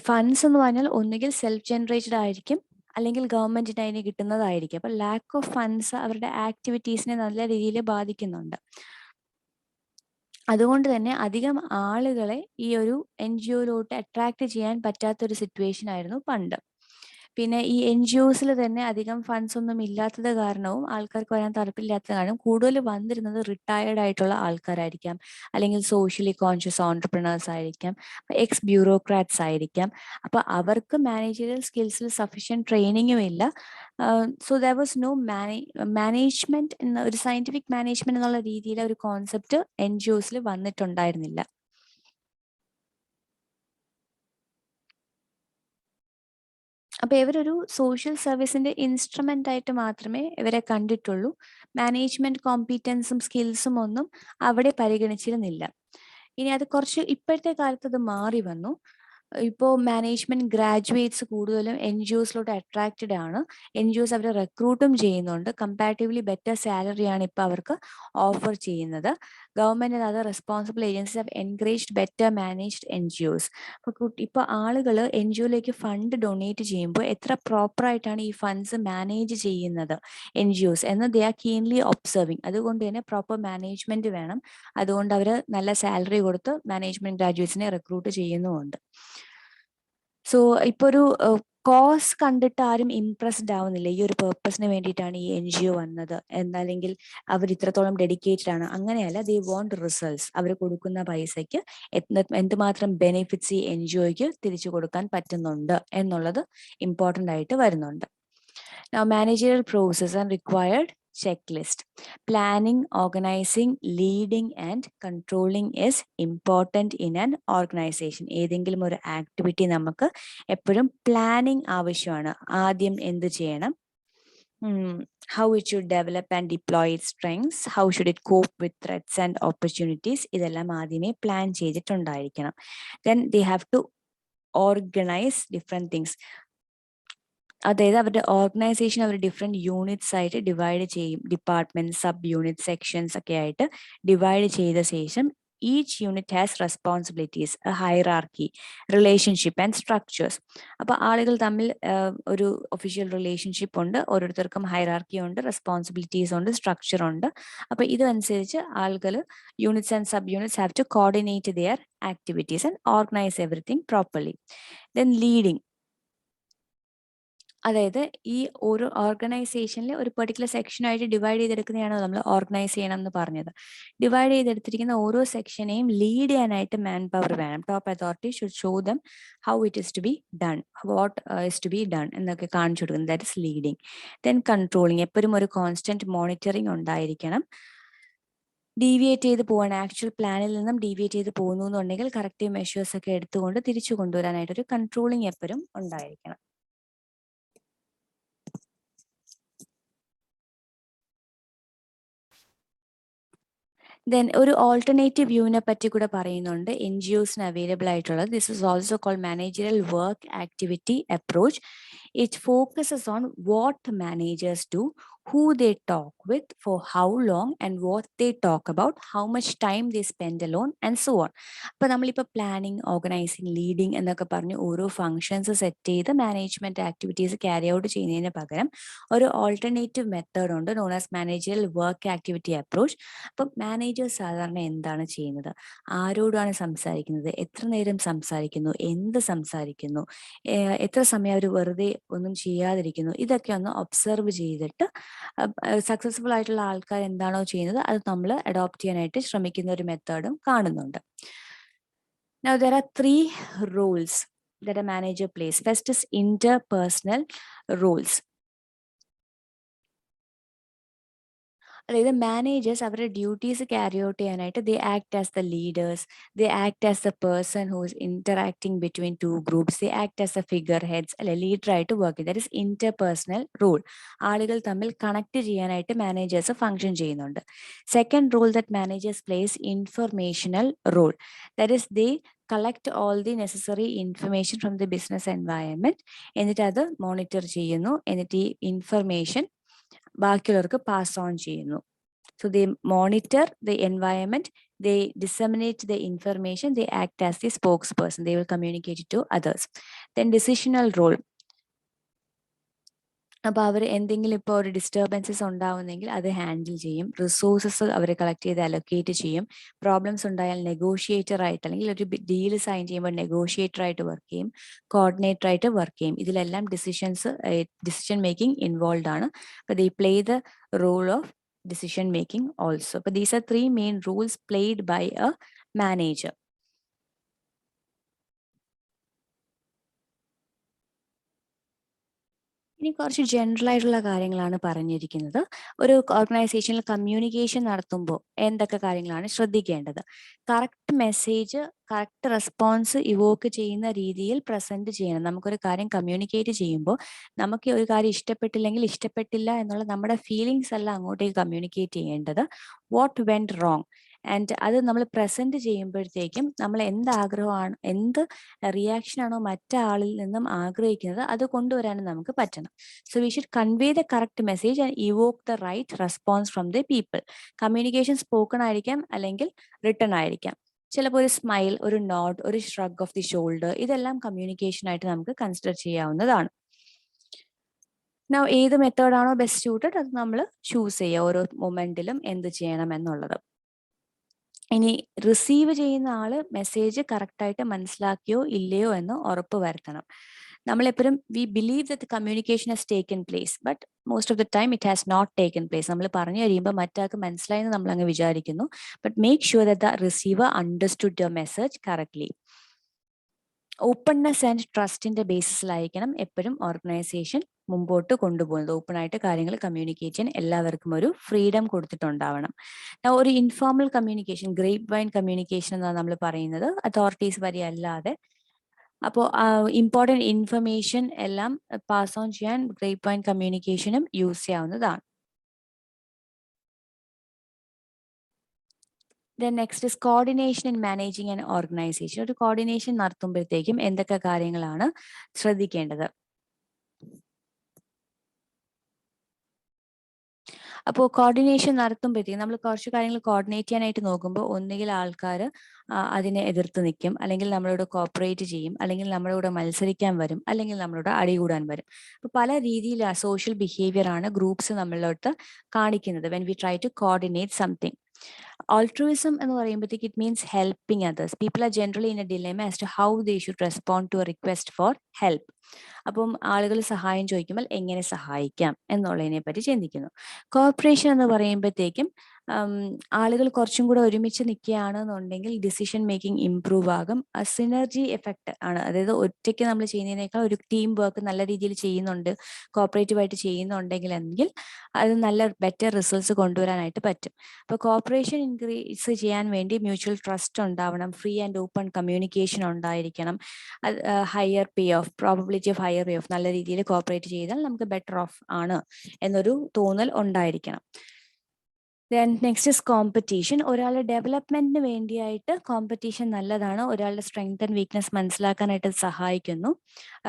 ഫണ്ട്സ് എന്ന് പറഞ്ഞാൽ ഒന്നുകിൽ സെൽഫ് ജനറേറ്റഡ് ആയിരിക്കും അല്ലെങ്കിൽ ഗവൺമെന്റിന് അതിന് കിട്ടുന്നതായിരിക്കും. അപ്പൊ ലാക്ക് ഓഫ് ഫണ്ട്സ് അവരുടെ ആക്ടിവിറ്റീസിനെ നല്ല രീതിയിൽ ബാധിക്കുന്നുണ്ട്. അതുകൊണ്ട് തന്നെ അധികം ആളുകളെ ഈ ഒരു NGOയിലോട്ട് അട്രാക്ട് ചെയ്യാൻ പറ്റാത്തൊരു സിറ്റുവേഷൻ ആയിരുന്നു പണ്ട്. പിന്നെ ഈ NGOസിൽ തന്നെ അധികം ഫണ്ട്സ് ഒന്നും ഇല്ലാത്തത് കാരണവും ആൾക്കാർക്ക് വരാൻ താല്പര്യമില്ലാത്തത് കാരണം കൂടുതൽ വന്നിരുന്നത് റിട്ടയർഡ് ആയിട്ടുള്ള ആൾക്കാരായിരിക്കാം, അല്ലെങ്കിൽ സോഷ്യലി കോൺഷ്യസ് ഓൺടർപ്രണേഴ്സ് ആയിരിക്കാം, എക്സ് ബ്യൂറോക്രാറ്റ്സ് ആയിരിക്കാം. അപ്പൊ അവർക്ക് മാനേജറിയൽ സ്കിൽസിൽ സഫീഷ്യന്റ് ട്രെയിനിങ്ങും ഇല്ല. So there was no management എന്ന ഒരു സയന്റിഫിക് മാനേജ്മെന്റ് എന്നുള്ള രീതിയിലെ ഒരു കോൺസെപ്റ്റ് NGOസിൽ വന്നിട്ടുണ്ടായിരുന്നില്ല. അപ്പൊ ഇവരൊരു സോഷ്യൽ സർവീസിന്റെ ഇൻസ്ട്രുമെന്റ് ആയിട്ട് മാത്രമേ ഇവരെ കണ്ടിട്ടുള്ളൂ. മാനേജ്മെന്റ് കോമ്പീറ്റൻസും സ്കിൽസും ഒന്നും അവിടെ പരിഗണിച്ചിരുന്നില്ല. ഇനി അത് കുറച്ച് ഇപ്പോഴത്തെ കാലത്ത് അത് മാറി വന്നു. ഇപ്പോൾ മാനേജ്മെന്റ് ഗ്രാജുവേറ്റ്സ് കൂടുതലും NGOസിലോട്ട് അട്രാക്റ്റഡ് ആണ്. NGOs അവരെ റിക്രൂട്ടും ചെയ്യുന്നുണ്ട്. കമ്പാരിറ്റീവ്ലി ബെറ്റർ സാലറിയാണ് ഇപ്പൊ അവർക്ക് ഓഫർ ചെയ്യുന്നത്. Government and other responsible agencies have encouraged better managed NGOs. ഇപ്പൊ ആളുകൾ NGOയിലേക്ക് ഫണ്ട് ഡൊണേറ്റ് ചെയ്യുമ്പോൾ എത്ര പ്രോപ്പർ ആയിട്ടാണ് ഈ ഫണ്ട്സ് മാനേജ് ചെയ്യുന്നത് NGOs എന്ന് ദേ ആർ കീൻലി ഒബ്സർവിങ്. അതുകൊണ്ട് തന്നെ പ്രോപ്പർ മാനേജ്മെന്റ് വേണം. അതുകൊണ്ട് അവർ നല്ല സാലറി കൊടുത്ത് മാനേജ്മെന്റ് ഗ്രാജുവേറ്റ്സിനെ റിക്രൂട്ട് ചെയ്യുന്നുമുണ്ട്. സോ ഇപ്പൊ ഒരു കോസ് കണ്ടിട്ട് ആരും ഇംപ്രസ്ഡ് ആവുന്നില്ല. ഈ ഒരു പേർപ്പസിന് വേണ്ടിയിട്ടാണ് ഈ NGO വന്നത് എന്നല്ലെങ്കിൽ അവർ ഇത്രത്തോളം ഡെഡിക്കേറ്റഡ് ആണ്, അങ്ങനെയല്ല. ദേ വോണ്ട് റിസൾട്ട്സ്. അവർ കൊടുക്കുന്ന പൈസയ്ക്ക് എന്തുമാത്രം ബെനിഫിറ്റ്സ് ഈ NGOയ്ക്ക് തിരിച്ചു കൊടുക്കാൻ പറ്റുന്നുണ്ട് എന്നുള്ളത് ഇമ്പോർട്ടൻ്റ് ആയിട്ട് വരുന്നുണ്ട്. Now, managerial process and required checklist. Planning, organizing, leading and controlling is important in an organization. ഏതെങ്കിലും ഒരു ആക്ടിവിറ്റി നമുക്ക് എപ്പോഴും പ്ലാനിങ് ആവശ്യമാണ്. ആദ്യം എന്ത് ചെയ്യണം, how it should develop and deploy its strengths, how should it cope with threats and opportunities, ഇതെല്ലാം ആദ്യമേ പ്ലാൻ ചെയ്തിട്ടുണ്ടായിരിക്കണം. Then they have to organize different things. അതായത് അവരുടെ ഓർഗനൈസേഷൻ അവർ ഡിഫറെൻറ്റ് യൂണിറ്റ്സ് ആയിട്ട് ഡിവൈഡ് ചെയ്യും. ഡിപ്പാർട്ട്മെന്റ്, സബ് യൂണിറ്റ്, സെക്ഷൻസ് ഒക്കെ ആയിട്ട് ഡിവൈഡ് ചെയ്ത ശേഷം each unit has responsibilities, a hierarchy, relationship and structures. അപ്പോൾ ആളുകൾ തമ്മിൽ ഒരു ഒഫീഷ്യൽ റിലേഷൻഷിപ്പ് ഉണ്ട്, ഓരോരുത്തർക്കും ഹൈറാർക്കി ഉണ്ട്, റെസ്പോൺസിബിലിറ്റീസ് ഉണ്ട്, സ്ട്രക്ചർ ഉണ്ട്. അപ്പോൾ ഇതനുസരിച്ച് ആളുകൾ units and sub units have to coordinate their activities and organise everything properly. Then leading. അതായത് ഈ ഓരോ ഓർഗനൈസേഷനിൽ ഒരു പെർട്ടിക്കുലർ സെക്ഷനായിട്ട് ഡിവൈഡ് ചെയ്തെടുക്കുന്നതാണോ നമ്മൾ ഓർഗനൈസ് ചെയ്യണം എന്ന് പറഞ്ഞത്. ഡിവൈഡ് ചെയ്തെടുത്തിരിക്കുന്ന ഓരോ സെക്ഷനെയും ലീഡ് ചെയ്യാനായിട്ട് മാൻ പവർ വേണം. Top authority should show them how it is to be done, what is to be done എന്നൊക്കെ കാണിച്ചു കൊടുക്കുന്നത്. That is leading. Then controlling, എപ്പോഴും ഒരു കോൺസ്റ്റന്റ് മോണിറ്ററിങ് ഉണ്ടായിരിക്കണം. ഡീവിയേറ്റ് ചെയ്ത് പോവാണ്, ആക്ച്വൽ പ്ലാനിൽ നിന്നും ഡീവിയേറ്റ് ചെയ്ത് പോകുന്നു എന്നുണ്ടെങ്കിൽ കറക്റ്റീവ് മെഷേഴ്സ് ഒക്കെ എടുത്തുകൊണ്ട് തിരിച്ചു കൊണ്ടുവരാനായിട്ട് ഒരു കൺട്രോളിങ് എപ്പോഴും ഉണ്ടായിരിക്കണം. ദെൻ ഒരു ഓൾട്ടർനേറ്റീവ് വ്യൂവിനെ പറ്റി കൂടെ പറയുന്നുണ്ട് NGOസിന് അവൈലബിൾ ആയിട്ടുള്ളത്. This is also called managerial work activity approach. It focuses on what managers do, who they talk with, for how long, and what they talk about, how much time they spend alone, and so on. അപ്പോൾ നമ്മളിപ്പോൾ planning, organising, leading എന്നൊക്കെ പറഞ്ഞ് ഓരോ functions set ചെയ്ത് management activities carry out ചെയ്യുന്നതിന് പകരം ഒരു alternative method ഉണ്ട്, known as managerial work activity approach. അപ്പം മാനേജേഴ്സ് സാധാരണ എന്താണ് ചെയ്യുന്നത്, ആരോടാണ് സംസാരിക്കുന്നത്, എത്ര നേരം സംസാരിക്കുന്നു, എന്ത് സംസാരിക്കുന്നു, എത്ര സമയം അവർ വെറുതെ ഒന്നും ചെയ്യാതിരിക്കുന്നു, ഇതൊക്കെ ഒന്ന് ഒബ്സർവ് ചെയ്തിട്ട് സക്സസ്ഫുൾ ആയിട്ടുള്ള ആൾക്കാർ എന്താണോ ചെയ്യുന്നത് അത് നമ്മൾ അഡോപ്റ്റ് ചെയ്യാനായിട്ട് ശ്രമിക്കുന്ന ഒരു മെത്തേഡും കാണുന്നുണ്ട്. Now there are 3 roles that a manager plays. First is interpersonal roles. അതായത് മാനേജേഴ്സ് അവരുടെ ഡ്യൂട്ടീസ് ക്യാരി ഔട്ട് ചെയ്യാനായിട്ട് they act as the leaders, they act as the person who is interacting between 2 groups, they act as the figure heads, അല്ലെ ലീഡറായിട്ട് work ചെയ്യും. That is interpersonal role. ആളുകൾ തമ്മിൽ connect ചെയ്യാനായിട്ട് managers function ചെയ്യുന്നുണ്ട്. Second role that managers plays informational role. That is they collect all the necessary information from the business environment, എന്നിട്ട് അത് monitor ചെയ്യുന്നു, എന്നിട്ട് ഈ ഇൻഫർമേഷൻ ബാക്കിയുള്ളവർക്ക് പാസ് ഓൺ ചെയ്യുന്നു. So they monitor the environment, they disseminate the information, they act as the spokesperson, they will communicate it to others. Then decisional role. അപ്പോൾ അവർ എന്തെങ്കിലും ഇപ്പോൾ ഒരു ഡിസ്റ്റർബൻസസ് ഉണ്ടാവുന്നെങ്കിൽ അത് ഹാൻഡിൽ ചെയ്യും, റിസോഴ്സസ് അവർ കളക്ട് ചെയ്ത് അലൊക്കേറ്റ് ചെയ്യും, പ്രോബ്ലംസ് ഉണ്ടായാൽ നെഗോഷിയേറ്റർ ആയിട്ട് അല്ലെങ്കിൽ ഒരു ഡീല് സൈൻ ചെയ്യുമ്പോൾ നെഗോഷിയേറ്റർ ആയിട്ട് വർക്ക് ചെയ്യും, കോർഡിനേറ്റർ ആയിട്ട് വർക്ക് ചെയ്യും. ഇതിലെല്ലാം ഡിസിഷൻ മേക്കിംഗ് ഇൻവോൾവ് ആണ്. അപ്പോൾ they play the role of decision making also. But these are 3 main roles played by a manager. ഇനി കുറച്ച് ജനറൽ ആയിട്ടുള്ള കാര്യങ്ങളാണ് പറഞ്ഞിരിക്കുന്നത്. ഒരു ഓർഗനൈസേഷനിൽ കമ്മ്യൂണിക്കേഷൻ നടത്തുമ്പോൾ എന്തൊക്കെ കാര്യങ്ങളാണ് ശ്രദ്ധിക്കേണ്ടത്. Correct message, correct response Evoque ചെയ്യുന്ന രീതിയിൽ പ്രസന്റ് ചെയ്യണം. നമുക്കൊരു കാര്യം കമ്മ്യൂണിക്കേറ്റ് ചെയ്യുമ്പോൾ നമുക്ക് ഒരു കാര്യം ഇഷ്ടപ്പെട്ടില്ലെങ്കിൽ ഇഷ്ടപ്പെട്ടില്ല എന്നുള്ള നമ്മുടെ ഫീലിങ്സ് അല്ല അങ്ങോട്ടേക്ക് കമ്മ്യൂണിക്കേറ്റ് ചെയ്യേണ്ടത്. വാട്ട് വെന്റ് റോങ്, ആൻഡ് അത് നമ്മൾ പ്രസന്റ് ചെയ്യുമ്പോഴത്തേക്കും നമ്മൾ എന്ത് ആഗ്രഹമാണ്, എന്ത് റിയാക്ഷൻ ആണോ മറ്റാളിൽ നിന്നും ആഗ്രഹിക്കുന്നത് അത് കൊണ്ടുവരാനും നമുക്ക് പറ്റണം. So we should convey the correct message and evoke the right response from the people. Communication spoken ആയിരിക്കാം അല്ലെങ്കിൽ റിട്ടൺ ആയിരിക്കാം. ചിലപ്പോൾ ഒരു സ്മൈൽ, ഒരു നോഡ്, ഒരു ഷ്രഗ് ഓഫ് ദി ഷോൾഡർ, ഇതെല്ലാം കമ്മ്യൂണിക്കേഷൻ ആയിട്ട് നമുക്ക് കൺസിഡർ ചെയ്യാവുന്നതാണ്. Now ഏത് മെത്തേഡാണോ ബെസ്റ്റ് സ്യൂട്ടഡ് അത് നമ്മൾ ചൂസ് ചെയ്യുക, ഓരോ മൊമെന്റിലും എന്ത് ചെയ്യണം എന്നുള്ളത്. ഇനി റിസീവ് ചെയ്യുന്ന ആള് മെസ്സേജ് കറക്റ്റായിട്ട് മനസ്സിലാക്കിയോ ഇല്ലയോ എന്ന് ഉറപ്പ് വരുത്തണം. നമ്മളെപ്പോഴും we believe that communication has taken place, but most of the time it has not taken place. നമ്മൾ പറഞ്ഞു കഴിയുമ്പോൾ മറ്റാൾക്ക് മനസ്സിലായെന്ന് നമ്മൾ അങ്ങ് വിചാരിക്കുന്നു. But make sure that the receiver understood your message correctly. Openness and ട്രസ്റ്റിന്റെ ബേസിസിലായിരിക്കണം എപ്പോഴും ഓർഗനൈസേഷൻ മുമ്പോട്ട് കൊണ്ടുപോകുന്നത്. ഓപ്പൺ ആയിട്ട് കാര്യങ്ങൾ കമ്മ്യൂണിക്കേറ്റ് ചെയ്യാൻ എല്ലാവർക്കും ഒരു ഫ്രീഡം കൊടുത്തിട്ടുണ്ടാവണം. ഒരു informal communication, grape wine communication എന്നാണ് നമ്മൾ പറയുന്നത്, അതോറിറ്റീസ് വഴി അല്ലാതെ. അപ്പോൾ ഇമ്പോർട്ടൻറ്റ് ഇൻഫർമേഷൻ എല്ലാം പാസ് ഓൺ ചെയ്യാൻ ഗ്രേപ്പ് വൈൻ കമ്മ്യൂണിക്കേഷനും യൂസ് ചെയ്യാവുന്നതാണ്. Then next is coordination in managing an organization. ഒരു കോർഡിനേഷൻ നടത്തുമ്പോഴത്തേക്കും എന്തൊക്കെ കാര്യങ്ങളാണ് ശ്രദ്ധിക്കേണ്ടത്. അപ്പോൾ കോർഡിനേഷൻ നടത്തുമ്പോഴത്തേക്കും നമ്മൾ കുറച്ച് കാര്യങ്ങൾ കോർഡിനേറ്റ് ചെയ്യാനായിട്ട് നോക്കുമ്പോൾ ഒന്നുകിൽ ആൾക്കാർ അതിനെ എതിർത്ത് നിൽക്കും, അല്ലെങ്കിൽ നമ്മളോട് കോപ്പറേറ്റ് ചെയ്യും, അല്ലെങ്കിൽ നമ്മളോട് മത്സരിക്കാൻ വരും, അല്ലെങ്കിൽ നമ്മളോട് അടികൂടാൻ വരും. അപ്പോൾ പല രീതിയിലാണ് സോഷ്യൽ ബിഹേവിയർ ആണ് ഗ്രൂപ്പ്സ് നമ്മളോട്ട് കാണിക്കുന്നത് when we try to coordinate something. Altruism എന്ന് പറയുമ്പോഴത്തേക്ക് it means helping others. People are generally in a dilemma as to how they should respond to a request for help. അപ്പം ആളുകൾ സഹായം ചോദിക്കുമ്പോൾ എങ്ങനെ സഹായിക്കാം എന്നുള്ളതിനെ പറ്റി ചിന്തിക്കുന്നു. കോർപ്പറേഷൻ എന്ന് പറയുമ്പോഴത്തേക്കും ആളുകൾ കുറച്ചും കൂടെ ഒരുമിച്ച് നിൽക്കുകയാണെന്നുണ്ടെങ്കിൽ ഡിസിഷൻ മേക്കിംഗ് ഇംപ്രൂവ് ആകും. സിനർജി എഫക്റ്റ് ആണ്, അതായത് ഒറ്റയ്ക്ക് നമ്മൾ ചെയ്യുന്നതിനേക്കാൾ ഒരു ടീം വർക്ക് നല്ല രീതിയിൽ ചെയ്യുന്നുണ്ട്, കോപ്പറേറ്റീവായിട്ട് ചെയ്യുന്നുണ്ടെങ്കിൽ എങ്കിൽ അത് നല്ല ബെറ്റർ റിസൾട്ട്സ് കൊണ്ടുവരാനായിട്ട് പറ്റും. അപ്പോൾ കോപ്പറേഷൻ ഇൻക്രീസ് ചെയ്യാൻ വേണ്ടി മ്യൂച്വൽ ട്രസ്റ്റ് ഉണ്ടാവണം, ഫ്രീ ആൻഡ് ഓപ്പൺ കമ്മ്യൂണിക്കേഷൻ ഉണ്ടായിരിക്കണം, higher pay of, probability of higher pay of, നല്ല രീതിയിൽ കോപ്പറേറ്റ് ചെയ്താൽ നമുക്ക് ബെറ്റർ ഓഫ് ആണ് എന്നൊരു തോന്നൽ ഉണ്ടായിരിക്കണം. Then next is competition. ഒരാളുടെ ഡെവലപ്മെന്റിന് വേണ്ടിയായിട്ട് കോമ്പറ്റീഷൻ നല്ലതാണ്. ഒരാളുടെ സ്ട്രെങ്ത് ആൻഡ് വീക്ക്നെസ് മനസ്സിലാക്കാനായിട്ട് സഹായിക്കുന്നു.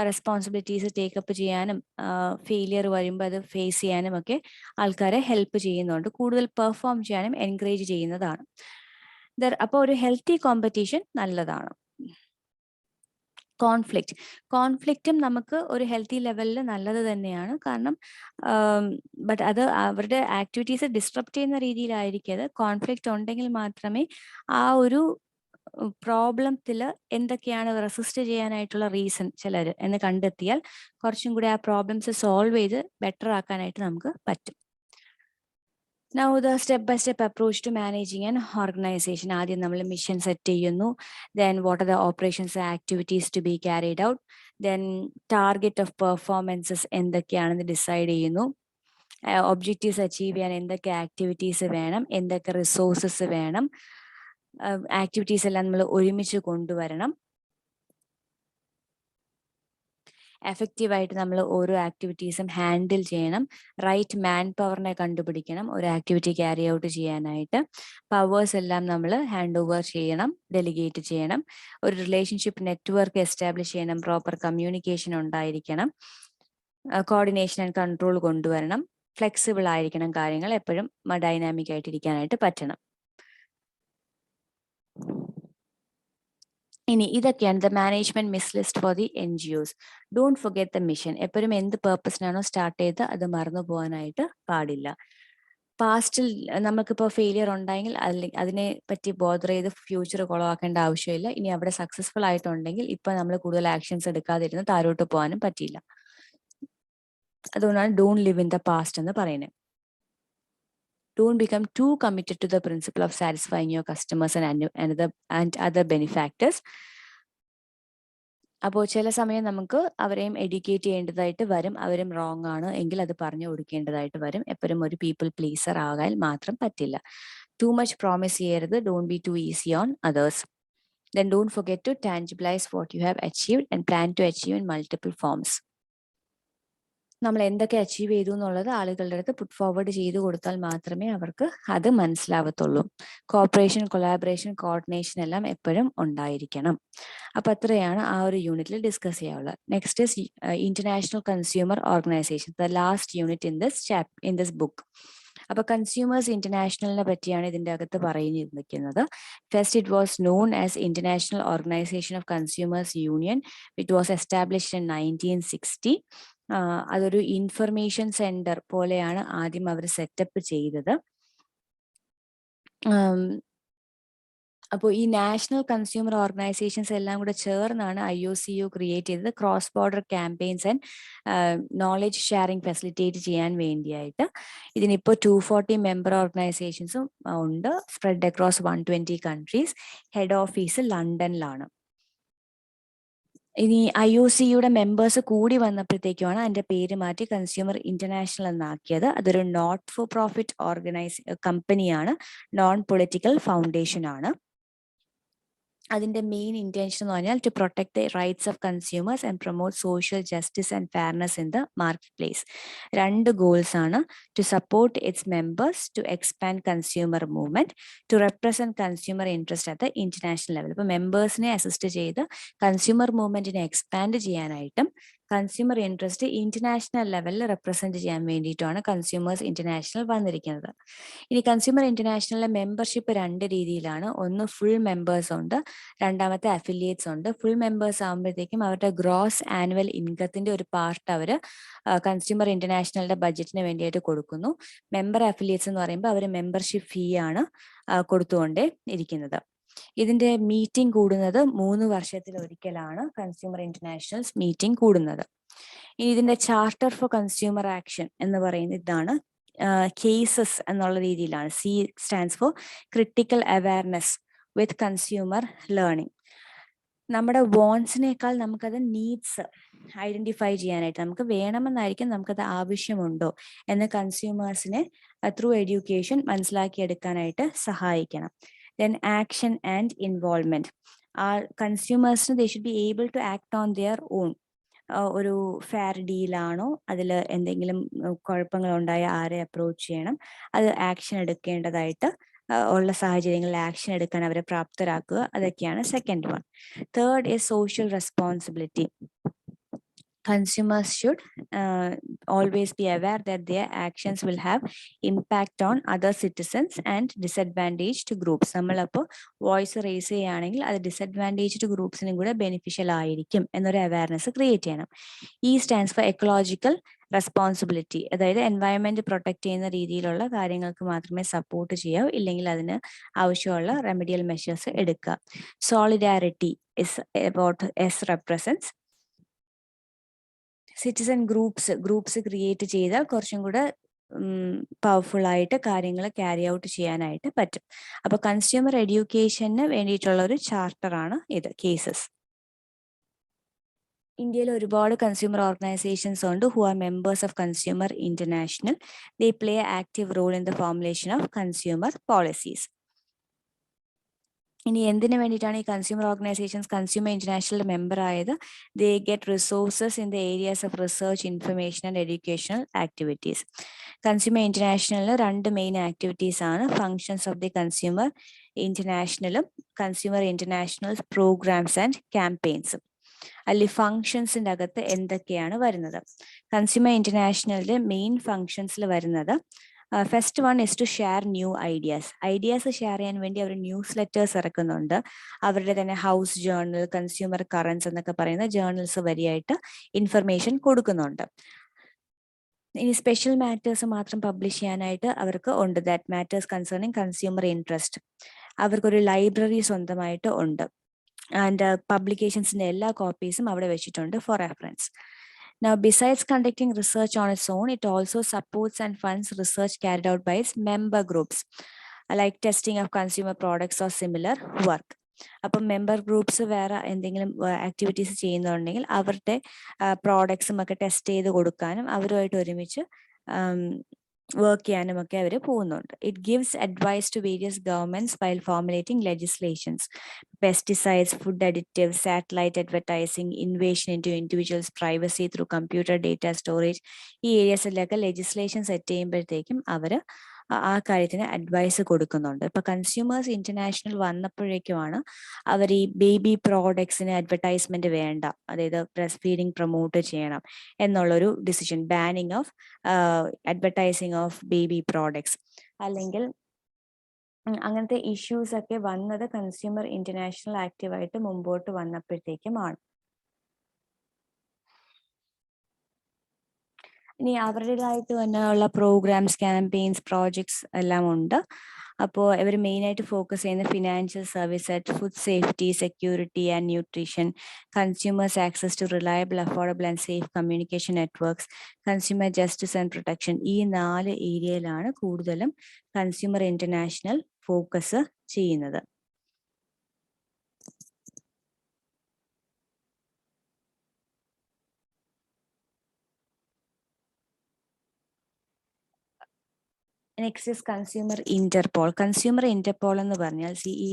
റെസ്പോൺസിബിലിറ്റീസ് ടേക്കപ്പ് ചെയ്യാനും ഫെയിലിയർ വരുമ്പോൾ അത് ഫേസ് ചെയ്യാനും ഒക്കെ ആൾക്കാരെ ഹെൽപ്പ് ചെയ്യുന്നുണ്ട്. കൂടുതൽ പെർഫോം ചെയ്യാനും എൻകറേജ് ചെയ്യുന്നതാണ്. അപ്പോൾ ഒരു ഹെൽത്തി കോമ്പറ്റീഷൻ നല്ലതാണ്. കോൺഫ്ലിക്റ്റും നമുക്ക് ഒരു ഹെൽത്തി ലെവലിൽ നല്ലത് തന്നെയാണ്. കാരണം ബട്ട് അത് അവരുടെ ആക്ടിവിറ്റീസ് ഡിസ്ട്രപ്റ്റ് ചെയ്യുന്ന രീതിയിലായിരിക്കരുത്. കോൺഫ്ലിക്റ്റ് ഉണ്ടെങ്കിൽ മാത്രമേ ആ ഒരു പ്രോബ്ലത്തിൽ എന്തൊക്കെയാണ് റെസിസ്റ്റ് ചെയ്യാനായിട്ടുള്ള റീസൺ ചിലർ എന്ന് കണ്ടെത്തിയാൽ കുറച്ചും കൂടി ആ പ്രോബ്ലംസ് സോൾവ് ചെയ്ത് ബെറ്റർ ആക്കാനായിട്ട് നമുക്ക് പറ്റും. Now the step-by-step approach to managing an organization. ആദ്യം നമ്മൾ മിഷൻ സെറ്റ് ചെയ്യുന്നു. Then what are the operations and activities to be carried out. Then target of performances എന്തൊക്കെയാണെന്ന് ഡിസൈഡ് ചെയ്യുന്നു. ഒബ്ജക്റ്റീവ്സ് അച്ചീവ് ചെയ്യാൻ എന്തൊക്കെ ആക്ടിവിറ്റീസ് വേണം, എന്തൊക്കെ റിസോഴ്സസ് വേണം, ആക്ടിവിറ്റീസ് എല്ലാം നമ്മൾ ഒരുമിച്ച് കൊണ്ടുവരണം. എഫക്റ്റീവായിട്ട് നമ്മൾ ഓരോ ആക്ടിവിറ്റീസും ഹാൻഡിൽ ചെയ്യണം. റൈറ്റ് മാൻ പവറിനെ കണ്ടുപിടിക്കണം ഒരു ആക്ടിവിറ്റി ക്യാരി ഔട്ട് ചെയ്യാനായിട്ട്. പവേഴ്സ് എല്ലാം നമ്മൾ ഹാൻഡ് ഓവർ ചെയ്യണം, ഡെലിഗേറ്റ് ചെയ്യണം. ഒരു റിലേഷൻഷിപ്പ് നെറ്റ്വർക്ക് എസ്റ്റാബ്ലിഷ് ചെയ്യണം. പ്രോപ്പർ കമ്മ്യൂണിക്കേഷൻ ഉണ്ടായിരിക്കണം. കോർഡിനേഷൻ ആൻഡ് കൺട്രോൾ കൊണ്ടുവരണം. ഫ്ലെക്സിബിൾ ആയിരിക്കണം, കാര്യങ്ങൾ എപ്പോഴും ഡൈനാമിക് ആയിട്ടിരിക്കാനായിട്ട് പറ്റണം. ഇനി ഇതൊക്കെയാണ് the management miss list for the NGOs. Don't forget the mission. എപ്പോഴും എന്ത് പേർപ്പസിനാണോ സ്റ്റാർട്ട് ചെയ്ത് അത് മറന്നു പോകാനായിട്ട് പാടില്ല. പാസ്റ്റിൽ നമുക്കിപ്പോൾ ഫെയിലിയർ ഉണ്ടായെങ്കിൽ അതിനെ പറ്റി ബോധർ ചെയ്ത് ഫ്യൂച്ചർ കുളവാക്കേണ്ട ആവശ്യമില്ല. ഇനി അവിടെ സക്സസ്ഫുൾ ആയിട്ടുണ്ടെങ്കിൽ ഇപ്പൊ നമ്മൾ കൂടുതൽ ആക്ഷൻസ് എടുക്കാതിരുന്ന് താരോട്ട് പോകാനും പറ്റില്ല. അതുകൊണ്ടാണ് don't live in the past എന്ന് പറയുന്നത്. Don't become too committed to the principle of satisfying your customers and other benefactors. അപ്പോൾ ചില സമയം നമുക്ക് അവരെയും എഡ്യൂക്കേറ്റ് ചെയ്യേണ്ടതായിട്ട് വരും. അവരും റോങ് ആണ് എങ്കിൽ അത് പറഞ്ഞു കൊടുക്കേണ്ടതായിട്ട് വരും. എപ്പോഴും ഒരു പീപ്പിൾ പ്ലീസർ ആകാൻ മാത്രം പറ്റില്ല. Too much promise ചെയ്യരുത്. Don't be too easy on others. Then don't forget to tangibilize what you have achieved and plan to achieve in multiple forms. നമ്മൾ എന്തൊക്കെ അച്ചീവ് ചെയ്തു എന്നുള്ളത് ആളുകളുടെ അടുത്ത് പുട്ട് ഫോർവേഡ് ചെയ്ത് കൊടുത്താൽ മാത്രമേ അവർക്ക് അത് മനസ്സിലാവത്തുള്ളൂ. കോപ്പറേഷൻ, കൊളാബറേഷൻ, കോർഡിനേഷൻ എല്ലാം എപ്പോഴും ഉണ്ടായിരിക്കണം. അപ്പൊ അത്രയാണ് ആ ഒരു യൂണിറ്റിൽ ഡിസ്കസ് ചെയ്യാനുള്ളത്. Next is international consumer organisation, the last unit in this book. അപ്പൊ കൺസ്യൂമേഴ്സ് ഇന്റർനാഷണലിനെ പറ്റിയാണ് ഇതിന്റെ അകത്ത് പറഞ്ഞിരിക്കുന്നത്. First it was known as international organisation of consumers union. It was established in 1960. അതൊരു ഇൻഫർമേഷൻ സെന്റർ പോലെയാണ് ആദ്യം അവർ സെറ്റപ്പ് ചെയ്തത്. അപ്പോൾ ഈ നാഷണൽ കൺസ്യൂമർ ഓർഗനൈസേഷൻസ് എല്ലാം കൂടെ ചേർന്നാണ് IOCU ക്രിയേറ്റ് ചെയ്തത്. Cross border campaigns and knowledge sharing facilitate ചെയ്യാൻ വേണ്ടിയായിട്ട്. ഇതിനിപ്പോൾ 240 മെമ്പർ ഓർഗനൈസേഷൻസും ഉണ്ട്, spread across 120 countries. Head office ലണ്ടനിലാണ്. ഇനി IOCയുടെ മെമ്പേഴ്സ് കൂടി വന്നപ്പോഴത്തേക്കുമാണ് അതിന്റെ പേര് മാറ്റി കൺസ്യൂമർ ഇന്റർനാഷണൽ എന്നാക്കിയത്. അതൊരു നോട്ട് ഫോർ പ്രോഫിറ്റ് കമ്പനിയാണ്, നോൺ പൊളിറ്റിക്കൽ ഫൗണ്ടേഷൻ ആണ്. അതിന്റെ മെയിൻ ഇന്റൻഷൻ എന്ന് പറഞ്ഞാൽ to protect the rights of consumers and promote social justice and fairness in the market place. 2 goals ആണ്. To support its members, to expand consumer movement, to represent consumer interest at the international level. ഇപ്പൊ മെമ്പേഴ്സിനെ assist ചെയ്ത് consumer മൂവ്മെന്റിനെ expand ചെയ്യാനായിട്ടും consumer interest international ലെവലിൽ represent ചെയ്യാൻ വേണ്ടിയിട്ടാണ് consumers international വന്നിരിക്കുന്നത്. ഇനി കൺസ്യൂമർ ഇന്റർനാഷണലിലെ മെമ്പർഷിപ്പ് രണ്ട് രീതിയിലാണ്. ഒന്ന് ഫുൾ മെമ്പേഴ്സ് ഉണ്ട്, രണ്ടാമത്തെ അഫിലിയേറ്റ്സ് ഉണ്ട്. ഫുൾ മെമ്പേഴ്സ് ആകുമ്പോഴത്തേക്കും അവരുടെ ഗ്രോസ് ആനുവൽ ഇൻകത്തിന്റെ ഒരു പാർട്ട് അവർ കൺസ്യൂമർ ഇന്റർനാഷണലിന്റെ ബഡ്ജറ്റിന് വേണ്ടിയിട്ട് കൊടുക്കുന്നു. മെമ്പർ അഫിലിയേറ്റ്സ് എന്ന് പറയുമ്പോൾ അവർ മെമ്പർഷിപ്പ് ഫീ ആണ് കൊടുത്തുകൊണ്ടേ ഇരിക്കുന്നത്. ഇതിന്റെ മീറ്റിംഗ് കൂടുന്നത് 3 വർഷത്തിൽ ഒരിക്കലാണ് കൺസ്യൂമർ ഇന്റർനാഷണൽസ് മീറ്റിംഗ് കൂടുന്നത്. ഇനി ഇതിന്റെ ചാർട്ടർ ഫോർ കൺസ്യൂമർ ആക്ഷൻ എന്ന് പറയുന്ന ഇതാണ്. കേസസ് എന്നുള്ള രീതിയിലാണ്. C stands for critical awareness with consumer learning. നമ്മുടെ വോൺസിനേക്കാൾ നമുക്കത് നീഡ്സ് ഐഡന്റിഫൈ ചെയ്യാനായിട്ട്, നമുക്ക് വേണമെന്നായിരിക്കും നമുക്കത് ആവശ്യമുണ്ടോ എന്ന് കൺസ്യൂമേഴ്സിനെ ത്രൂ എഡ്യൂക്കേഷൻ മനസ്സിലാക്കിയെടുക്കാനായിട്ട് സഹായിക്കണം. Then action and involvement. Our consumers, they should be able to act on their own. ഒരു ഫെയർ ഡീലാണോ, അതിൽ എന്തെങ്കിലും കുഴപ്പങ്ങൾ ഉണ്ടായ ആരെ അപ്രോച്ച് ചെയ്യണം, അത് ആക്ഷൻ എടുക്കേണ്ടതായിട്ട് ഉള്ള സാഹചര്യങ്ങളിൽ ആക്ഷൻ എടുക്കാൻ അവരെ പ്രാപ്തരാക്കുക, അതൊക്കെയാണ് second one. Third is social responsibility. Consumers should always be aware that their actions will have impact on other citizens and disadvantaged groups. നമ്മളപ്പോൾ വോയിസ് റേസ് ചെയ്യുകയാണെങ്കിൽ അത് ഡിസഡ്വാൻറ്റേജ്ഡ് ഗ്രൂപ്പ്സിനും കൂടെ ബെനിഫിഷ്യൽ ആയിരിക്കും എന്നൊരു അവയർനെസ് ക്രിയേറ്റ് ചെയ്യണം. E stands for ecological responsibility. അതായത് environment protect ചെയ്യുന്ന രീതിയിലുള്ള കാര്യങ്ങൾക്ക് മാത്രമേ സപ്പോർട്ട് ചെയ്യാവൂ, ഇല്ലെങ്കിൽ അതിന് ആവശ്യമുള്ള റെമഡിയൽ മെഷേഴ്സ് എടുക്കുക. Solidarity is about S represents citizen groups create ചെയ്താൽ കുറച്ചും കൂടെ പവർഫുൾ ആയിട്ട് കാര്യങ്ങൾ ക്യാരി ഔട്ട് ചെയ്യാനായിട്ട് പറ്റും. അപ്പൊ കൺസ്യൂമർ എഡ്യൂക്കേഷന് വേണ്ടിയിട്ടുള്ള ഒരു ചാർട്ടറാണ് ഇത്, കേസസ്. ഇന്ത്യയിൽ ഒരുപാട് കൺസ്യൂമർ ഓർഗനൈസേഷൻസ് ഉണ്ട് who are members of consumer international. They play active role in the formulation of consumer policies. ഇനി എന്തിനു വേണ്ടിയിട്ടാണ് ഈ consumer organisations consumer international member ആയത്? They get resources in the areas of research, information and educational activities. Consumer ഇന്റർനാഷണലിൽ 2 main activities ആണ്, functions of the consumer ഇന്റർനാഷണലും consumer international programs and ക്യാമ്പയിൻസും. അല്ലെങ്കിൽ ഫങ്ഷൻസിൻ്റെ അകത്ത് എന്തൊക്കെയാണ് വരുന്നത്? കൺസ്യൂമർ ഇന്റർനാഷണലിന്റെ മെയിൻ ഫങ്ഷൻസിൽ വരുന്നത്, first one is to share new ideas share ചെയ്യാൻ വേണ്ടി അവർ ന്യൂസ് ലെറ്റേഴ്സ് ഇറക്കുന്നുണ്ട്. അവരുടെ തന്നെ ഹൗസ് ജേർണൽ, കൺസ്യൂമർ കറൻസ് എന്നൊക്കെ പറയുന്ന ജേർണൽസ് വഴിയായിട്ട് ഇൻഫർമേഷൻ കൊടുക്കുന്നുണ്ട്. ഇനി സ്പെഷ്യൽ മാറ്റേഴ്സ് മാത്രം പബ്ലിഷ് ചെയ്യാനായിട്ട് അവർക്ക് ഉണ്ട്, that matters concerning consumer interest. അവർക്കൊരു ലൈബ്രറി സ്വന്തമായിട്ട് ഉണ്ട്. ആൻഡ് പബ്ലിക്കേഷൻസിന്റെ എല്ലാ കോപ്പീസും അവിടെ വെച്ചിട്ടുണ്ട് four reference. Now, besides conducting research on its own, it also supports and funds research carried out by its member groups, like testing of consumer products or similar work. അപ്പം member groups വേറെ എന്തെങ്കിലും activities ചെയ്യുന്നുണ്ടെങ്കിൽ അവരുടെ പ്രോഡക്ട്സും ഒക്കെ test ചെയ്ത് കൊടുക്കാനും അവരുമായിട്ട് ഒരുമിച്ച് വർക്ക് ചെയ്യാനും ഒക്കെ അവർ പോകുന്നുണ്ട്. It gives advice to various governments while formulating legislations. Pesticides, food additives, satellite advertising, invasion into individuals' privacy through computer data storage, ഈ ഏരിയസിലൊക്കെ ലെജിസ്ലേഷൻ സെറ്റ് ചെയ്യുമ്പോഴത്തേക്കും അവർ ആ കാര്യത്തിന് അഡ്വൈസ് കൊടുക്കുന്നുണ്ട്. ഇപ്പൊ കൺസ്യൂമേഴ്സ് ഇന്റർനാഷണൽ വന്നപ്പോഴേക്കുമാണ് അവർ ഈ ബേബി പ്രോഡക്ട്സിന് അഡ്വർടൈസ്മെന്റ് വേണ്ട, അതായത് ബ്രസ്റ്റ് ഫീഡിങ് പ്രൊമോട്ട് ചെയ്യണം എന്നുള്ളൊരു decision, banning of advertising of baby products, അല്ലെങ്കിൽ അങ്ങനത്തെ ഇഷ്യൂസ് ഒക്കെ വന്നത് കൺസ്യൂമർ ഇന്റർനാഷണൽ ആക്റ്റീവായിട്ട് മുമ്പോട്ട് വന്നപ്പോഴത്തേക്കുമാണ്. ഇനി അവരുടേതായിട്ട് തന്നെ ഉള്ള പ്രോഗ്രാംസ്, ക്യാമ്പയിൻസ്, പ്രോജക്ട്സ് എല്ലാം ഉണ്ട്. അപ്പോൾ ഇവർ മെയിനായിട്ട് ഫോക്കസ് ചെയ്യുന്ന financial service, food safety, security and nutrition, consumers access to reliable, affordable and safe communication networks, consumer justice and protection. ഈ 4 ഏരിയയിലാണ് കൂടുതലും കൺസ്യൂമർ ഇന്റർനാഷണൽ ഫോക്കസ് ചെയ്യുന്നത്. Next is consumer interpol. Consumer interpol എന്ന് പറഞ്ഞാൽ ഈ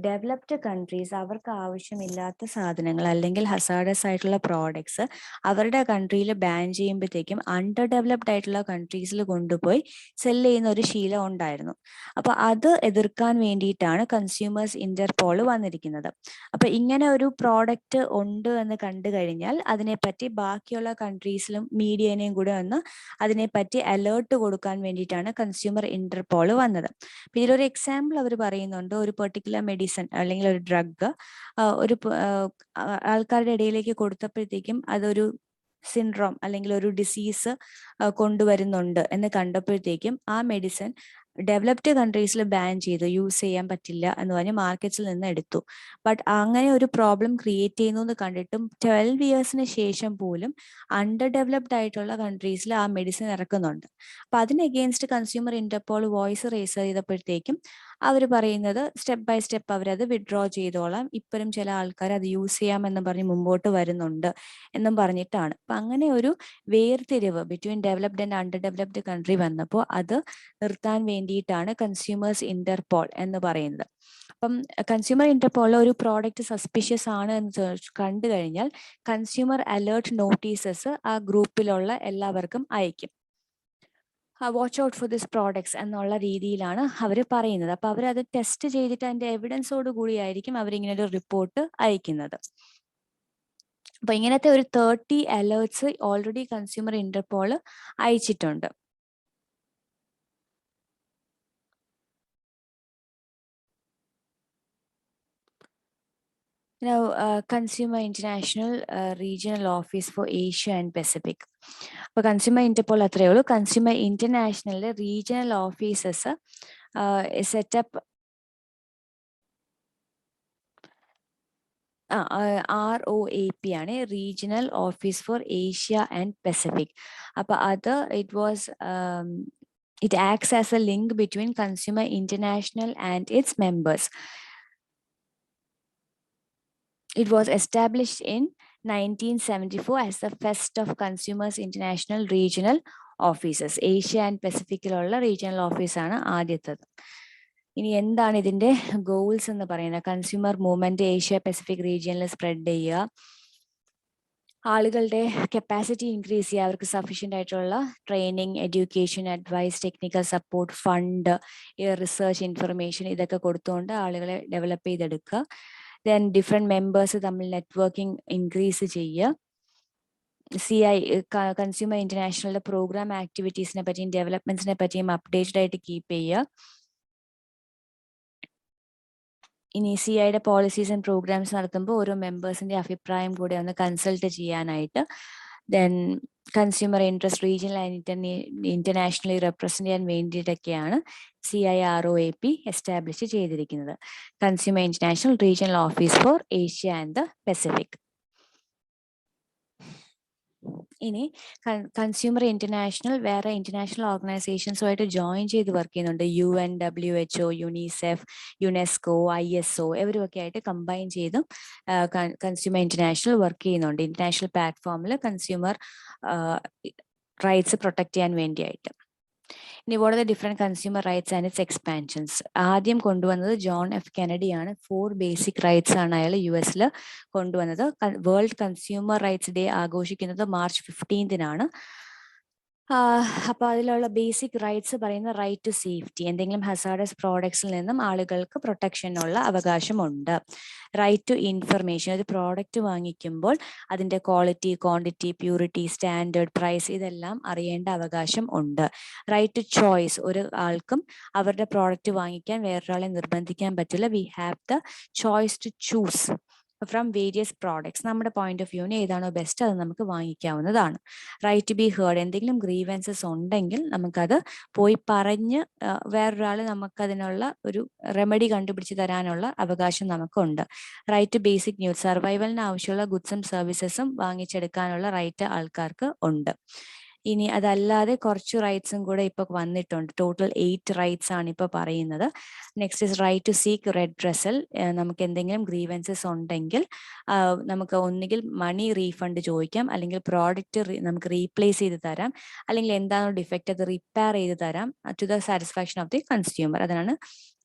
ഡെവലപ്ഡ് കൺട്രീസ് അവർക്ക് ആവശ്യമില്ലാത്ത സാധനങ്ങൾ അല്ലെങ്കിൽ ഹസാഡസ് ആയിട്ടുള്ള പ്രോഡക്ട്സ് അവരുടെ കൺട്രിയിൽ ബാൻ ചെയ്യുമ്പോഴത്തേക്കും അണ്ടർ ഡെവലപ്ഡ് ആയിട്ടുള്ള കൺട്രീസിൽ കൊണ്ടുപോയി സെല് ചെയ്യുന്ന ഒരു ശീലം ഉണ്ടായിരുന്നു. അപ്പോൾ അത് എതിർക്കാൻ വേണ്ടിയിട്ടാണ് കൺസ്യൂമേഴ്സ് ഇന്റർപോൾ വന്നിരിക്കുന്നത്. അപ്പോൾ ഇങ്ങനെ ഒരു പ്രോഡക്റ്റ് ഉണ്ട് എന്ന് കണ്ടു കഴിഞ്ഞാൽ അതിനെപ്പറ്റി ബാക്കിയുള്ള കൺട്രീസിലും മീഡിയനെയും കൂടെ ഒന്ന് അതിനെപ്പറ്റി അലേർട്ട് കൊടുക്കാൻ വേണ്ടിയിട്ടാണ് കൺസ്യൂമർ ഇന്റർപോൾ വന്നത്. ഇതിലൊരു എക്സാമ്പിൾ അവർ പറയുന്നുണ്ട്. ഒരു പെർട്ടിക്കുലർ മെഡിസിൻ അല്ലെങ്കിൽ ഒരു ഡ്രഗ് ഒരു ആൾക്കാരുടെ ഇടയിലേക്ക് കൊടുത്തപ്പോഴത്തേക്കും അതൊരു സിൻഡ്രോം അല്ലെങ്കിൽ ഒരു ഡിസീസ് കൊണ്ടുവരുന്നുണ്ട് എന്ന് കണ്ടപ്പോഴത്തേക്കും ആ മെഡിസിൻ ഡെവലപ്ഡ് കൺട്രീസിൽ ബാൻ ചെയ്തു, യൂസ് ചെയ്യാൻ പറ്റില്ല എന്ന് പറഞ്ഞ് മാർക്കറ്റ്സിൽ നിന്ന് എടുത്തു. ബട്ട് അങ്ങനെ ഒരു പ്രോബ്ലം ക്രിയേറ്റ് ചെയ്യുന്നു എന്ന് കണ്ടിട്ടും 12 ഇയേഴ്സിന് ശേഷം പോലും അണ്ടർ ഡെവലപ്ഡ് ആയിട്ടുള്ള കൺട്രീസിൽ ആ മെഡിസിൻ ഇറക്കുന്നുണ്ട്. അപ്പൊ അതിന് against consumer interpol voice raise ചെയ്തപ്പോഴത്തേക്കും അവർ പറയുന്നത് സ്റ്റെപ്പ് ബൈ സ്റ്റെപ്പ് അവരത് വിഡ്രോ ചെയ്തോളാം, ഇപ്പോഴും ചില ആൾക്കാർ അത് യൂസ് ചെയ്യാമെന്നും പറഞ്ഞ് മുമ്പോട്ട് വരുന്നുണ്ട് എന്നും പറഞ്ഞിട്ടാണ്. അപ്പൊ അങ്ങനെ ഒരു വേർതിരിവ് between developed and under developed country വന്നപ്പോൾ അത് നിർത്താൻ വേണ്ടിയിട്ടാണ് കൺസ്യൂമേഴ്സ് ഇന്റർപോൾ എന്ന് പറയുന്നത്. അപ്പം കൺസ്യൂമർ ഇന്റർപോളിൽ ഒരു പ്രോഡക്റ്റ് സസ്പിഷ്യസ് ആണ് എന്ന് കണ്ടു കഴിഞ്ഞാൽ കൺസ്യൂമർ അലേർട്ട് നോട്ടീസസ് ആ ഗ്രൂപ്പിലുള്ള എല്ലാവർക്കും അയക്കും. Watch out for this products എന്നുള്ള രീതിയിലാണ് അവർ പറയുന്നത്. അപ്പൊ അവരത് ടെസ്റ്റ് ചെയ്തിട്ട് അതിന്റെ എവിഡൻസോട് കൂടിയായിരിക്കും അവരിങ്ങനെ ഒരു റിപ്പോർട്ട് അയക്കുന്നത്. അപ്പൊ ഇങ്ങനത്തെ ഒരു 30 അലേർട്സ് ഓൾറെഡി കൺസ്യൂമർ ഇന്റർപോൾ അയച്ചിട്ടുണ്ട്. Now, Consumer International Regional Office for Asia and Pacific. അപ്പോൾ കൺസ്യൂമർ ഇന്റർപോൾ അത്രയേ ഉള്ളൂ. കൺസ്യൂമർ ഇന്റർനാഷണലിലെ റീജിയണൽ ഓഫീസസ് സെറ്റപ്പ് ROAP ആണ്, regional office for Asia and Pacific. അപ്പൊ അത് it acts as a link between Consumer International and its members. It was established in 1974 as the first of Consumers International Regional Offices. ഏഷ്യ ആൻഡ് പസഫിക്കിലുള്ള regional ഓഫീസാണ് ആദ്യത്തത്. ഇനി എന്താണ് ഇതിന്റെ ഗോൾസ് എന്ന് പറയുന്നത്? കൺസ്യൂമർ മൂവ്മെന്റ് ഏഷ്യ പസഫിക് റീജിയനിൽ സ്പ്രെഡ് ചെയ്യുക, ആളുകളുടെ കപ്പാസിറ്റി ഇൻക്രീസ് ചെയ്യുക, അവർക്ക് സഫീഷ്യൻ്റ് ആയിട്ടുള്ള training, education, advice, technical support, fund, research information ഇതൊക്കെ കൊടുത്തുകൊണ്ട് ആളുകളെ ഡെവലപ്പ് ചെയ്തെടുക്കുക. ദെൻ ഡിഫറെൻറ്റ് മെമ്പേഴ്സ് തമ്മിൽ നെറ്റ്വർക്കിംഗ് ഇൻക്രീസ് ചെയ്യുക. കൺസ്യൂമർ ഇന്റർനാഷണലിന്റെ പ്രോഗ്രാം ആക്ടിവിറ്റീസിനെ പറ്റിയും ഡെവലപ്മെന്റ്സിനെ പറ്റിയും അപ്ഡേറ്റഡ് ആയിട്ട് കീപ്പ് ചെയ്യുക. ഇനി CIയുടെ പോളിസീസ് ആൻഡ് പ്രോഗ്രാംസ് നടത്തുമ്പോൾ ഓരോ മെമ്പേഴ്സിന്റെ അഭിപ്രായം കൂടെ ഒന്ന് കൺസൾട്ട് ചെയ്യാനായിട്ട്. Then consumer interest regional and internationally represent ചെയ്യാൻ വേണ്ടിയിട്ടൊക്കെയാണ് CIROAP എസ്റ്റാബ്ലിഷ് ചെയ്തിരിക്കുന്നത്. Consumer international regional office for Asia and the Pacific. ഇനി കൺസ്യൂമർ ഇന്റർനാഷണൽ വേറെ ഇന്റർനാഷണൽ ഓർഗനൈസേഷൻസുമായിട്ട് ജോയിൻ ചെയ്ത് വർക്ക് ചെയ്യുന്നുണ്ട്. UN, WHO, UNICEF, UNESCO, ISO ഇവരുമൊക്കെ ആയിട്ട് കമ്പൈൻ ചെയ്തും കൺസ്യൂമർ ഇന്റർനാഷണൽ വർക്ക് ചെയ്യുന്നുണ്ട്. International പ്ലാറ്റ്ഫോമിൽ കൺസ്യൂമർ റൈറ്റ്സ് പ്രൊട്ടക്ട് ചെയ്യാൻ വേണ്ടിയായിട്ട്. ഇനി what are the different consumer rights and it's expansions? ആദ്യം കൊണ്ടുവന്നത് ജോൺ F. കെനഡിയാണ്. 4 ബേസിക് റൈറ്റ്സ് ആണ് അയാൾ US കൊണ്ടുവന്നത്. വേൾഡ് കൺസ്യൂമർ റൈറ്റ്സ് ഡേ ആഘോഷിക്കുന്നത് March 15 അപ്പൊ അതിലുള്ള ബേസിക് റൈറ്റ്സ് പറയുന്ന റൈറ്റ് ടു സേഫ്റ്റി, എന്തെങ്കിലും ഹസാഡസ് പ്രോഡക്ട്സിൽ നിന്നും ആളുകൾക്ക് പ്രൊട്ടക്ഷനുള്ള അവകാശമുണ്ട്. റൈറ്റ് ടു ഇൻഫർമേഷൻ, ഒരു പ്രോഡക്റ്റ് വാങ്ങിക്കുമ്പോൾ അതിന്റെ quality, quantity, purity, standard, price ഇതെല്ലാം അറിയേണ്ട അവകാശം ഉണ്ട്. റൈറ്റ് ടു ചോയ്സ്, ഒരു ആൾക്കും അവരുടെ പ്രോഡക്റ്റ് വാങ്ങിക്കാൻ വേറൊരാളെ നിർബന്ധിക്കാൻ പറ്റില്ല. We have the choice to choose from various products. നമ്മുടെ പോയിന്റ് ഓഫ് വ്യൂവിന് ഏതാണോ ബെസ്റ്റ് അത് നമുക്ക് വാങ്ങിക്കാവുന്നതാണ്. റൈറ്റ് ടു ബി ഹേർഡ്, എന്തെങ്കിലും ഗ്രീവൻസസ് ഉണ്ടെങ്കിൽ നമുക്കത് പോയി പറഞ്ഞ് വേറൊരാൾ നമുക്കതിനുള്ള ഒരു റെമഡി കണ്ടുപിടിച്ച് തരാനുള്ള അവകാശം നമുക്കുണ്ട്. റൈറ്റ് ടു ബേസിക് നീഡ്സ്, സർവൈവലിന് ആവശ്യമുള്ള ഗുഡ്സും സർവീസസും വാങ്ങിച്ചെടുക്കാനുള്ള റൈറ്റ് ആൾക്കാർക്ക് ഉണ്ട്. ഇനി അതല്ലാതെ കുറച്ച് റൈറ്റ്സും കൂടെ ഇപ്പൊ വന്നിട്ടുണ്ട്. ടോട്ടൽ 8 റൈറ്റ്സ് ആണ് ഇപ്പൊ പറയുന്നത്. Next is right to seek redressal, നമുക്ക് എന്തെങ്കിലും ഗ്രീവൻസസ് ഉണ്ടെങ്കിൽ നമുക്ക് ഒന്നുകിൽ മണി റീഫണ്ട് ചോദിക്കാം, അല്ലെങ്കിൽ പ്രോഡക്റ്റ് നമുക്ക് റീപ്ലേസ് ചെയ്ത് തരാം, അല്ലെങ്കിൽ എന്താണോ ഡിഫക്റ്റ് അത് റിപ്പയർ ചെയ്ത് തരാം to the satisfaction of the consumer. അതാണ്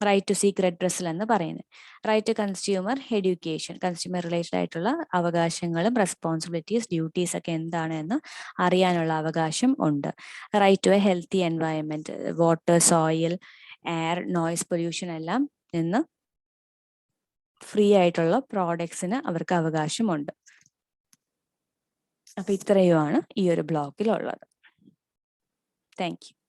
റൈറ്റ് ടു സീക്ക് റെഡ്രസൽ എന്ന് പറയുന്നത്. Right to consumer education, consumer related ആയിട്ടുള്ള അവകാശങ്ങളും റെസ്പോൺസിബിലിറ്റീസ് ഡ്യൂട്ടീസ് ഒക്കെ എന്താണ് എന്ന് അറിയാനുള്ള അവകാശം ഉണ്ട്. Right to a healthy environment, water, soil, air, noise pollution എല്ലാം നിന്ന് ഫ്രീ ആയിട്ടുള്ള പ്രോഡക്ട്സിന് അവർക്ക് അവകാശമുണ്ട്. അപ്പൊ ഇത്രയുമാണ് ഈ ഒരു ബ്ലോക്കിലുള്ളത്. Thank you.